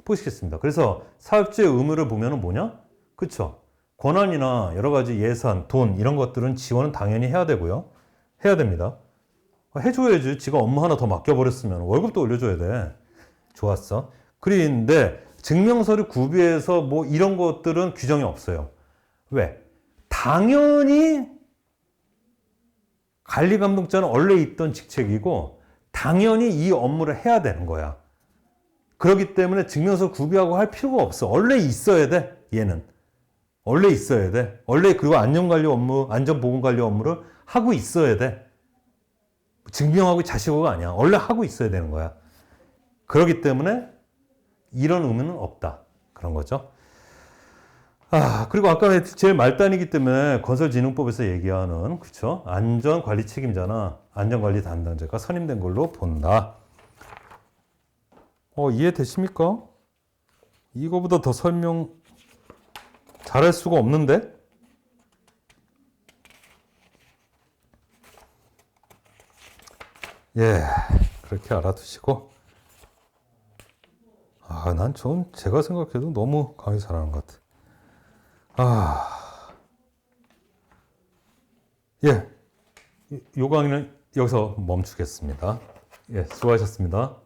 보시겠습니다. 그래서 사업주의 의무를 보면은 뭐냐? 그쵸? 권한이나 여러 가지 예산, 돈 이런 것들은 지원은 당연히 해야 되고요. 해야 됩니다. 해줘야지. 지가 업무 하나 더 맡겨버렸으면 월급도 올려줘야 돼. 좋았어. 그런데 증명서를 구비해서 뭐 이런 것들은 규정이 없어요. 왜? 당연히 관리감독자는 원래 있던 직책이고 당연히 이 업무를 해야 되는 거야. 그렇기 때문에 증명서 구비하고 할 필요가 없어. 원래 있어야 돼. 얘는. 원래 있어야 돼. 원래 그리고 안전관리 업무, 안전보건관리 업무를 하고 있어야 돼. 증명하고 자식하고가 아니야. 원래 하고 있어야 되는 거야. 그렇기 때문에 이런 의무는 없다. 그런 거죠. 그리고 아까 제일 말단이기 때문에 건설진흥법에서 얘기하는, 그쵸? 안전관리 책임자나 안전관리 담당자가 선임된 걸로 본다. 이해되십니까? 이거보다 더 설명 잘할 수가 없는데? 예, 그렇게 알아두시고. 난 제가 생각해도 너무 강의 잘하는 것 같아. 예, 요 강의는 여기서 멈추겠습니다. 예, 수고하셨습니다.